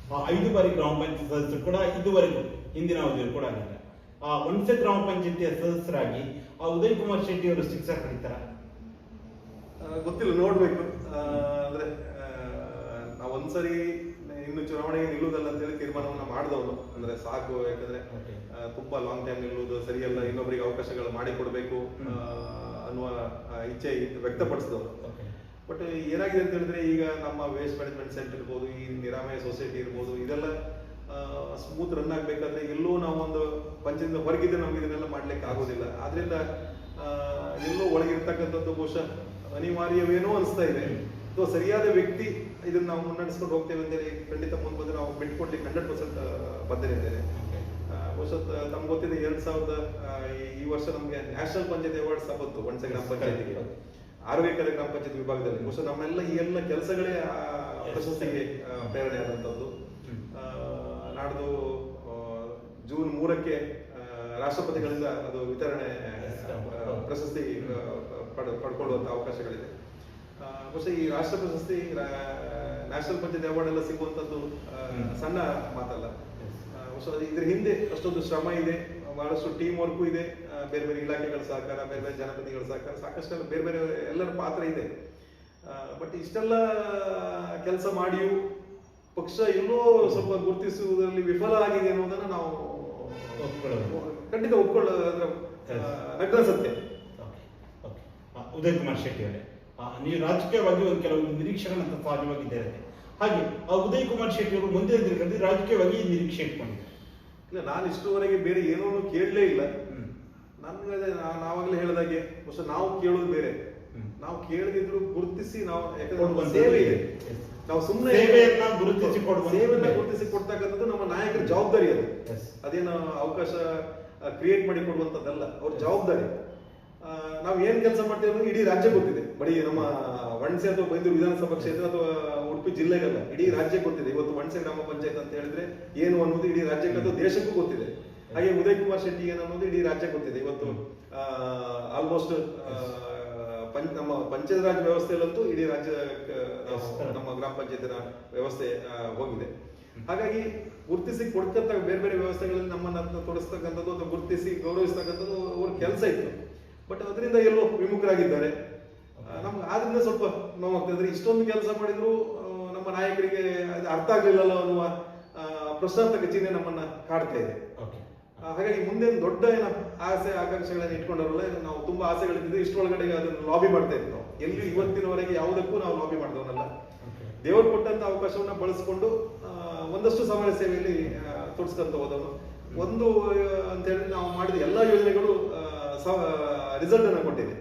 5 ಬಾರಿ ಗ್ರಾಮ ಪಂಚಾಯತ್ ಸದಸ್ಯರು ಕೂಡ ಇದುವರೆಗೂ ಹಿಂದಿನ ಅವಧಿಯಲ್ಲಿ ಕೂಡ ಆಗಿಲ್ಲ. ಒಣಸೆ ಗ್ರಾಮ ಪಂಚಾಯತಿಯ ಸದಸ್ಯರಾಗಿ ಉದಯ್ ಕುಮಾರ್ ಶೆಟ್ಟಿ ಅವರು ಶಿಕ್ಷಕ ಕರೀತಾರ? ಗೊತ್ತಿಲ್ಲ, ನೋಡ್ಬೇಕು. ಅಂದ್ರೆ ನಾವು ಒಂದ್ಸರಿ ಇನ್ನು ಚುನಾವಣೆಗೆ ನಿಲ್ಲುವುದಲ್ಲ ಅಂತ ಹೇಳಿ ತೀರ್ಮಾನವನ್ನ ಮಾಡಿದವನು. ಅಂದ್ರೆ ಸಾಕು, ಯಾಕಂದ್ರೆ ತುಂಬಾ ಲಾಂಗ್ ಟೈಮ್ ನಿಲ್ಲುವುದು ಸರಿಯಲ್ಲ, ಇನ್ನೊಬ್ಬರಿಗೆ ಅವಕಾಶಗಳು ಮಾಡಿಕೊಡ್ಬೇಕು ಅನ್ನುವ ಇಚ್ಛೆ ವ್ಯಕ್ತಪಡಿಸಿದವರು. ಬಟ್ ಏನಾಗಿದೆ ಅಂತ ಹೇಳಿದ್ರೆ, ಈಗ ನಮ್ಮ ವೇಸ್ಟ್ ಮ್ಯಾನೇಜ್ಮೆಂಟ್ ಸೆಂಟರ್ ಇರ್ಬೋದು, ಈ ನಿರಾಮಯ ಸೊಸೈಟಿ ಇರ್ಬೋದು, ಇದೆಲ್ಲ ಸ್ಮೂತ್ ರನ್ ಆಗ್ಬೇಕಾದ್ರೆ ಎಲ್ಲೋ ನಾವು ಒಂದು ಪಂಚಾಯತ್ ಹೊರಗಿದ್ರೆ ನಮ್ಗೆ ಇದನ್ನೆಲ್ಲ ಮಾಡ್ಲಿಕ್ಕೆ ಆಗೋದಿಲ್ಲ. ಆದ್ರಿಂದ ಎಲ್ಲೋ ಒಳಗಿರ್ತಕ್ಕಂಥದ್ದು ಬಹುಶಃ ಅನಿವಾರ್ಯವೇನೋ ಅನಿಸ್ತಾ ಇದೆ. ಅಥವಾ ಸರಿಯಾದ ವ್ಯಕ್ತಿ ಇದನ್ನ ನಾವು ಮುನ್ನಡೆಸ್ಕೊಂಡು ಹೋಗ್ತೇವೆ ಅಂತೇಳಿ ಖಂಡಿತ ಮುಂದೆ ಬಂದು ನಾವು ಬಿಟ್ಕೊಡ್ಲಿಕ್ಕೆ 100% ಬದ್ಧರಿದ್ದೇನೆ. ಬಹುಶಃ ತಮ್ಗೆ ಗೊತ್ತಿದೆ, 2000 ಈ ವರ್ಷ ನಮ್ಗೆ ನ್ಯಾಷನಲ್ ಪಂಚಾಯತ್ ಅವಾರ್ಡ್ಸ್ ಬಂತು ಒಣಸೆ ಗ್ರಾಮ ಪಂಚಾಯತಿಗೆ, ಆರೋಗ್ಯಕರ ಗ್ರಾಮ ಪಂಚಾಯತ್ ವಿಭಾಗದಲ್ಲಿ. ಬಹುಶಃ ನಮ್ಮೆಲ್ಲ ಈ ಎಲ್ಲ ಕೆಲಸಗಳೇ ಪ್ರಶಸ್ತಿಗೆ ಪ್ರೇರಣೆ ಆದಂತದ್ದು. ನಾಡ್ದು ಜೂನ್ 3ಕ್ಕೆ ರಾಷ್ಟ್ರಪತಿಗಳಿಂದ ಅದು ವಿತರಣೆ ಪ್ರಶಸ್ತಿ ಪಡ್ಕೊಳ್ಳುವಂತ ಅವಕಾಶಗಳಿದೆ. ಬಹುಶಃ ಈ ರಾಷ್ಟ್ರ ಪ್ರಶಸ್ತಿ, ನ್ಯಾಷನಲ್ ಪಂಚಾಯತ್ ಅವಾರ್ಡ್ ಎಲ್ಲ ಸಿಗುವಂತದ್ದು ಸಣ್ಣ ಮಾತಲ್ಲ. ಬಹುಶಃ ಇದ್ರ ಹಿಂದೆ ಅಷ್ಟೊಂದು ಶ್ರಮ ಇದೆ, ಬಹಳಷ್ಟು ಟೀಮ್ ವರ್ಕು ಇದೆ, ಬೇರೆ ಬೇರೆ ಇಲಾಖೆಗಳ ಸಹಕಾರ, ಬೇರೆ ಬೇರೆ ಜನಪ್ರತಿನಿಧಿಗಳ ಸಹಕಾರ, ಸಾಕಷ್ಟು ಬೇರೆ ಬೇರೆ ಎಲ್ಲರ ಪಾತ್ರ ಇದೆ. ಬಟ್ ಇಷ್ಟೆಲ್ಲ ಕೆಲಸ ಮಾಡಿಯೂ ಪಕ್ಷ ಎಲ್ಲೋ ಸ್ವಲ್ಪ ಗುರುತಿಸುವುದರಲ್ಲಿ ವಿಫಲ ಆಗಿದೆ ಅನ್ನೋದನ್ನ ನಾವು ಖಂಡಿತ ಒಪ್ಕೊಳ್ಳೋದ್ರ ನಗ್ನ ಸತ್ಯ. ಉದಯ್ ಕುಮಾರ್ ಶೆಟ್ಟಿ ಅವರೇ, ನೀವು ರಾಜಕೀಯವಾಗಿ ಒಂದು ಕೆಲವು ನಿರೀಕ್ಷೆಗಳಂತ ಸಹಜವಾಗಿದ್ದಾರೆ. ಹಾಗೆ ಉದಯ್ ಕುಮಾರ್ ಶೆಟ್ಟಿ ಅವರು ಮುಂದಿನ ದಿನಗಳಲ್ಲಿ ರಾಜಕೀಯವಾಗಿ ನಿರೀಕ್ಷೆ ಇಟ್ಕೊಂಡಿದ್ದಾರೆ. ಇಲ್ಲ, ನಾನು ಇಷ್ಟುವರೆಗೆ ಬೇರೆ ಏನೂ ಕೇಳಲೇ ಇಲ್ಲ. ನನ್ಗೆ ನಾವಾಗಲೇ ಹೇಳಿದಾಗೆ ಬಹುಶಃ ನಾವು ಕೇಳೋದು ಬೇರೆ. ನಾವು ಕೇಳದಿದ್ರು ಗುರುತಿಸಿ ನಾವು, ಯಾಕಂದ್ರೆ ಸೇವೆ ಇದೆ, ನಾವು ಸುಮ್ಮನೆ ಸೇವೆಯನ್ನ ಗುರುತಿಸಿ ಕೊಡ್ತಕ್ಕಂಥದ್ದು ನಮ್ಮ ನಾಯಕರ ಜವಾಬ್ದಾರಿ. ಅದು ಅದೇನು ಅವಕಾಶ ಕ್ರಿಯೇಟ್ ಮಾಡಿ ಕೊಡುವಂತದ್ದಲ್ಲ, ಅವ್ರ ಜವಾಬ್ದಾರಿ. ನಾವ್ ಏನ್ ಕೆಲಸ ಮಾಡ್ತೇವೆ ಅನ್ನೋದು ಇಡೀ ರಾಜ್ಯ ಗೊತ್ತಿದೆ. ಬರೀ ನಮ್ಮ ವಣಸೆ ಅಥವಾ ಬೈಂದೂರು ವಿಧಾನಸಭಾ ಕ್ಷೇತ್ರ ಅಥವಾ ಉಡುಪಿ ಜಿಲ್ಲೆಗಲ್ಲ, ಇಡೀ ರಾಜ್ಯ ಗೊತ್ತಿದೆ. ಇವತ್ತು ವಣಸೆ ಗ್ರಾಮ ಪಂಚಾಯತ್ ಅಂತ ಹೇಳಿದ್ರೆ ಏನು ಅನ್ನೋದು ಇಡೀ ರಾಜ್ಯಕ್ಕೆ ಅಥವಾ ದೇಶಕ್ಕೂ ಗೊತ್ತಿದೆ. ಹಾಗೆ ಉದಯ್ ಕುಮಾರ್ ಶೆಟ್ಟಿ ಏನು ಅನ್ನೋದು ಇಡೀ ರಾಜ್ಯ ಗೊತ್ತಿದೆ. ಇವತ್ತು ಆಲ್ಮೋಸ್ಟ್ ನಮ್ಮ ಪಂಚಾಯತ್ ರಾಜ್ ವ್ಯವಸ್ಥೆಯಲ್ಲಂತೂ ಇಡೀ ರಾಜ್ಯ ನಮ್ಮ ಗ್ರಾಮ ಪಂಚಾಯತಿನ ವ್ಯವಸ್ಥೆ ಹೋಗಿದೆ. ಹಾಗಾಗಿ ಗುರುತಿಸಿ ಕೊಡ್ತಕ್ಕ ಬೇರೆ ಬೇರೆ ವ್ಯವಸ್ಥೆಗಳಲ್ಲಿ ನಮ್ಮನ್ನ ತೊಡಸ್ತಕ್ಕಂಥದ್ದು ಅಥವಾ ಗುರುತಿಸಿ ಗೌರವಿಸ್ತಕ್ಕಂಥದ್ದು ಅವ್ರ ಕೆಲಸ ಇತ್ತು. ಬಟ್ ಅದರಿಂದ ಎಲ್ಲೋ ವಿಮುಖರಾಗಿದ್ದಾರೆ. ನಮ್ಗೆ ಆದ್ರಿಂದ ಸ್ವಲ್ಪ ನೋವಾಗ್ತದೆ. ಇಷ್ಟೊಂದು ಕೆಲಸ ಮಾಡಿದ್ರು ನಮ್ಮ ನಾಯಕರಿಗೆ ಅರ್ಥ ಆಗ್ಲಿಲ್ಲಲ್ಲ ಅನ್ನುವ ಪ್ರಶ್ನಾರ್ಥಕ ಚಿಹ್ನೆ ನಮ್ಮನ್ನ ಕಾಡ್ತಾ ಇದೆ. ಹಾಗಾಗಿ ಮುಂದೆ ದೊಡ್ಡ ಆಸೆ ಆಕಾಂಕ್ಷೆಗಳನ್ನ ಇಟ್ಕೊಂಡವರಲ್ಲ, ನಾವು ತುಂಬಾ ಆಸೆಗಳಿದ್ದಿದ್ದು ಇಷ್ಟೊಳಗಡೆ ಅದನ್ನು ಲಾಬಿ ಮಾಡ್ತಾ ಇದ್ವಿ. ನಾವು ಎಲ್ಲಿ ಇವತ್ತಿನವರೆಗೆ ಯಾವುದಕ್ಕೂ ನಾವು ಲಾಬಿ ಮಾಡಿದವನಲ್ಲ. ದೇವರು ಕೊಟ್ಟಂತ ಅವಕಾಶವನ್ನ ಬಳಸ್ಕೊಂಡು ಒಂದಷ್ಟು ಸಮಾಜ ಸೇವೆಯಲ್ಲಿ ತೊಡಸ್ಕೊಂತ ಹೋದವನು. ಒಂದು ಅಂತ ಹೇಳಿ ನಾವು ಮಾಡಿದ ಎಲ್ಲಾ ಯೋಜನೆಗಳು ರಿಸಲ್ಟ್ ಅನ್ನ ಕೊಟ್ಟಿದೆ.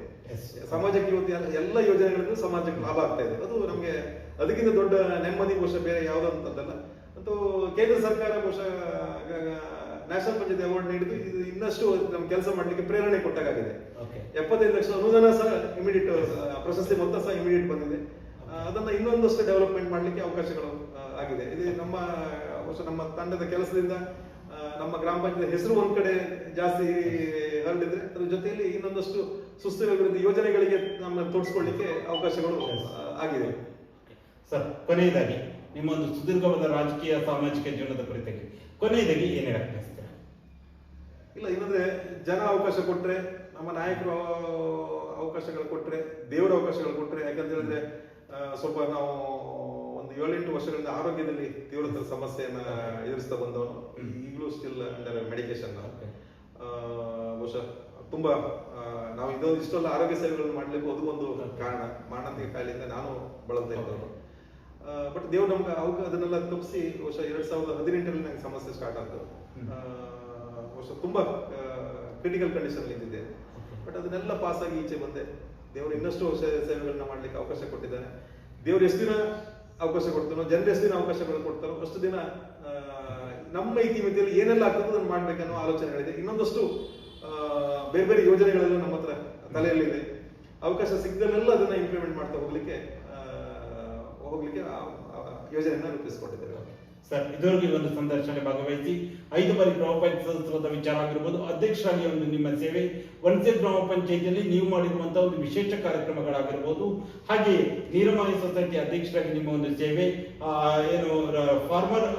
ಸಮಾಜಕ್ಕೆ ಇವತ್ತು ಎಲ್ಲ ಯೋಜನೆಗಳಿಂದ ಸಮಾಜಕ್ಕೆ ಲಾಭ ಆಗ್ತಾ ಇದೆ. ಅದು ನಮ್ಗೆ ಅದಕ್ಕಿಂತ ದೊಡ್ಡ ನೆಮ್ಮದಿ ಬಹುಶಃ ಬೇರೆ ಯಾವುದಂತದ್ದಲ್ಲ. ಮತ್ತು ಕೇಂದ್ರ ಸರ್ಕಾರ ಬಹುಶಃ ನ್ಯಾಷನಲ್ ಪಂಚಾಯತ್ ಅವಾರ್ಡ್ ನೀಡಿದ್ದು ಇದು ಇನ್ನಷ್ಟು ನಮ್ಗೆ ಕೆಲಸ ಮಾಡ್ಲಿಕ್ಕೆ ಪ್ರೇರಣೆ ಕೊಟ್ಟಾಗಿದೆ. 75 ಲಕ್ಷ ಅನುದಾನ ಸಹ ಇಮಿಡಿಯೇಟ್, ಪ್ರಶಸ್ತಿ ಮೊತ್ತ ಸಹ ಇಮಿಡಿಯೇಟ್ ಬಂದಿದೆ. ಅದನ್ನ ಇನ್ನೊಂದಷ್ಟು ಡೆವಲಪ್ಮೆಂಟ್ ಮಾಡ್ಲಿಕ್ಕೆ ಅವಕಾಶಗಳು ಆಗಿದೆ. ಇದು ನಮ್ಮ ತಂಡದ ಕೆಲಸದಿಂದ ನಮ್ಮ ಗ್ರಾಮ ಪಂಚಾಯತ್ ಹೆಸರು ಒಂದ್ ಕಡೆ ಜಾಸ್ತಿ ಹರಡಿದ್ರೆ ಅದ್ರ ಜೊತೆಯಲ್ಲಿ ಇನ್ನೊಂದಷ್ಟು ಸುಸ್ಥಿರ ಅಭಿವೃದ್ಧಿ ಯೋಜನೆಗಳಿಗೆ ನಮ್ಮ ತೋರಿಸ್ಕೊಳ್ಳಿಕ್ಕೆ ಅವಕಾಶಗಳು ಆಗಿದೆ. ಸರ್, ಕೊನೆಯದಾಗಿ ನಿಮ್ಮ ಒಂದು ಸುದೀರ್ಘವಾದ ರಾಜಕೀಯ ಸಾಮಾಜಿಕ ಜೀವನದ ಕುರಿತಾಗಿ ಕೊನೆಯದಾಗಿ ಏನ್ ಹೇಳಕ್ ಬಯಸ್ತೀರಾ? ಇಲ್ಲ, ಏನಂದ್ರೆ ಜನ ಅವಕಾಶ ಕೊಟ್ರೆ, ನಮ್ಮ ನಾಯಕರು ಅವಕಾಶಗಳು ಕೊಟ್ರೆ, ದೇವರ ಅವಕಾಶಗಳು ಕೊಟ್ರೆ, ಯಾಕಂತ ಹೇಳಿದ್ರೆ ಸ್ವಲ್ಪ ನಾವು ಒಂದು 7-8 ವರ್ಷಗಳಿಂದ ಆರೋಗ್ಯದಲ್ಲಿ ತೀವ್ರ ಸಮಸ್ಯೆಯನ್ನ ಎದುರಿಸ್ತಾ ಬಂದವನು. ಈಗಲೂ ಸ್ಟಿಲ್ ಅಂಡರ್ ಮೆಡಿಕೇಶನ್. ಬಹುಶಃ ತುಂಬಾ ನಾವು ಇಷ್ಟೆಲ್ಲ ಆರೋಗ್ಯ ಸೇವೆಗಳನ್ನು ಮಾಡ್ಲಿಕ್ಕೆ ಅದು ಒಂದು ಕಾರಣ. ಮಾರಣಾಂತಿಕ ಕಾಯಿಲೆಯಿಂದ ನಾನು ಬಳಲ್ತಾ ಇದ್ದವನು. ಬಟ್ ದೇವ್ರು ನಮ್ಗೆ ಅದನ್ನೆಲ್ಲ ತಪ್ಪಿಸಿ ಬಹುಶಃ 2018ರಲ್ಲಿ ನಂಗೆ ಸಮಸ್ಯೆ ಸ್ಟಾರ್ಟ್ ಆಯ್ತು. ಬಹುಶಃ ತುಂಬಾ ಕ್ರಿಟಿಕಲ್ ಕಂಡೀಷನ್ ಇದ್ದಿದ್ದೆ. ಬಟ್ ಅದನ್ನೆಲ್ಲ ಪಾಸ್ ಆಗಿ ಈಚೆ ಬಂದೆ. ದೇವರು ಇನ್ನಷ್ಟು ಸೇವೆಗಳನ್ನ ಮಾಡ್ಲಿಕ್ಕೆ ಅವಕಾಶ ಕೊಟ್ಟಿದ್ದಾನೆ. ದೇವ್ರು ಎಷ್ಟು ದಿನ ಅವಕಾಶ ಕೊಡ್ತಾನೋ, ಜನರು ಎಷ್ಟು ದಿನ ಅವಕಾಶಗಳು ಕೊಡ್ತಾರೋ ಅಷ್ಟು ದಿನ ನಮ್ಮ ಇತಿಮಿತಿಯಲ್ಲಿ ಏನೆಲ್ಲ ಆಗ್ತದೋ ಅದನ್ನು ಮಾಡ್ಬೇಕನ್ನೋ ಆಲೋಚನೆಗಳಿದೆ. ಇನ್ನೊಂದಷ್ಟು ಬೇರೆ ಬೇರೆ ಯೋಜನೆಗಳೆಲ್ಲ ನಮ್ಮ ಹತ್ರ ತಲೆಯಲ್ಲಿದೆ. ಅವಕಾಶ ಸಿಗದಲ್ಲೆಲ್ಲ ಅದನ್ನ ಇಂಪ್ಲಿಮೆಂಟ್ ಮಾಡ್ತಾ ಹೋಗ್ಲಿಕ್ಕೆ ಯೋಜನೆಯನ್ನ ರೂಪಿಸಿಕೊಂಡಿದ್ದೇವೆ. ಸರ್, ಇದುವರೆಗೆ ಒಂದು ಸಂದರ್ಶನ ಭಾಗವಹಿಸಿ 5 ಬಾರಿ ಗ್ರಾಮ ಪಂಚಾಯತ್ ಸದಸ್ಯರಾದ ವಿಚಾರ ಆಗಿರ್ಬೋದು, ಅಧ್ಯಕ್ಷರಾಗಿ ಒಂದು ನಿಮ್ಮ ಸೇವೆ, ವನ್ಸೆ ಗ್ರಾಮ ಪಂಚಾಯತಿಯಲ್ಲಿ ನೀವು ಮಾಡಿರುವಂತಹ ಒಂದು ವಿಶೇಷ ಕಾರ್ಯಕ್ರಮಗಳಾಗಿರ್ಬೋದು, ಹಾಗೆ ನೀರಮಾಯಿ ಸೊಸೈಟಿ ಅಧ್ಯಕ್ಷರಾಗಿ ನಿಮ್ಮ ಒಂದು ಸೇವೆ, ಫಾರ್ಮರ್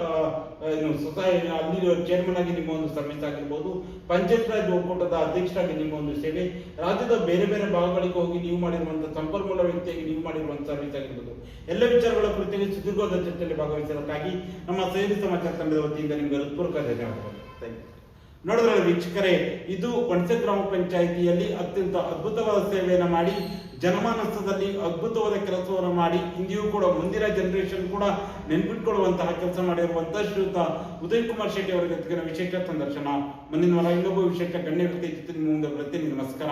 ಸೊಸೈಟಿ ಅಲ್ಲಿ ಚೇರ್ಮನ್ ಆಗಿ ನಿಮ್ಮ ಒಂದು ಸರ್ವಿಸ್ ಆಗಿರ್ಬೋದು, ಪಂಚಾಯತ್ ರಾಜ್ ಒಕ್ಕೂಟದ ಅಧ್ಯಕ್ಷರಾಗಿ ನಿಮ್ಮ ಒಂದು ಸೇವೆ, ರಾಜ್ಯದ ಬೇರೆ ಬೇರೆ ಭಾಗಗಳಿಗೆ ಹೋಗಿ ನೀವು ಮಾಡಿರುವಂತಹ ಸಂಪನ್ಮೂಲ ವ್ಯಕ್ತಿಯಾಗಿ ನೀವು ಮಾಡಿರುವಂತಹ ಸರ್ವಿಸ್ ಆಗಿರ್ಬೋದು, ಎಲ್ಲ ವಿಚಾರಗಳ ಕುರಿತಾಗಿ ಸುದೀರ್ಘವಾದ ಚರ್ಚೆಯಲ್ಲಿ ಭಾಗವಹಿಸಿದ್ದಕ್ಕಾಗಿ ನಮ್ಮ ಸೇರಿ ಸಮಾಚಾರ ತಂಡದ ವತಿಯಿಂದ ನಿಮಗೆ ಹೃತ್ಪೂರ್ವಕ ಧನ್ಯವಾದಗಳು. Thank you. ನೋಡಿದ್ರೆ ವೀಕ್ಷಕರೇ, ಇದು ವನ್ಸೆ ಗ್ರಾಮ ಪಂಚಾಯಿತಿಯಲ್ಲಿ ಅತ್ಯಂತ ಅದ್ಭುತವಾದ ಸೇವೆಯನ್ನು ಮಾಡಿ ಜನಮಾನಸದಲ್ಲಿ ಅದ್ಭುತವಾದ ಕೆಲಸವನ್ನು ಮಾಡಿ ಇಂದಿಯೂ ಕೂಡ ಮುಂದಿನ ಜನರೇಷನ್ ಕೂಡ ನೆನ್ಪಿಟ್ಕೊಳ್ಳುವಂತಹ ಕೆಲಸ ಮಾಡಿರುವಂತಹ ಶ್ರೀಯುತ ಉದಯ್ ಕುಮಾರ್ ಶೆಟ್ಟಿ ಅವರ ಜೊತೆಗಿನ ವಿಶೇಷ ಸಂದರ್ಶನ. ಮುಂದಿನ ವಾರ ಇನ್ನೊಬ್ಬ ವಿಶೇಷ ಗಣ್ಯ ವ್ಯಕ್ತಿ ಜೊತೆ ನಿಮ್ಮ ಮುಂದೆ ಬರ್ತೀನಿ. ನಮಸ್ಕಾರ.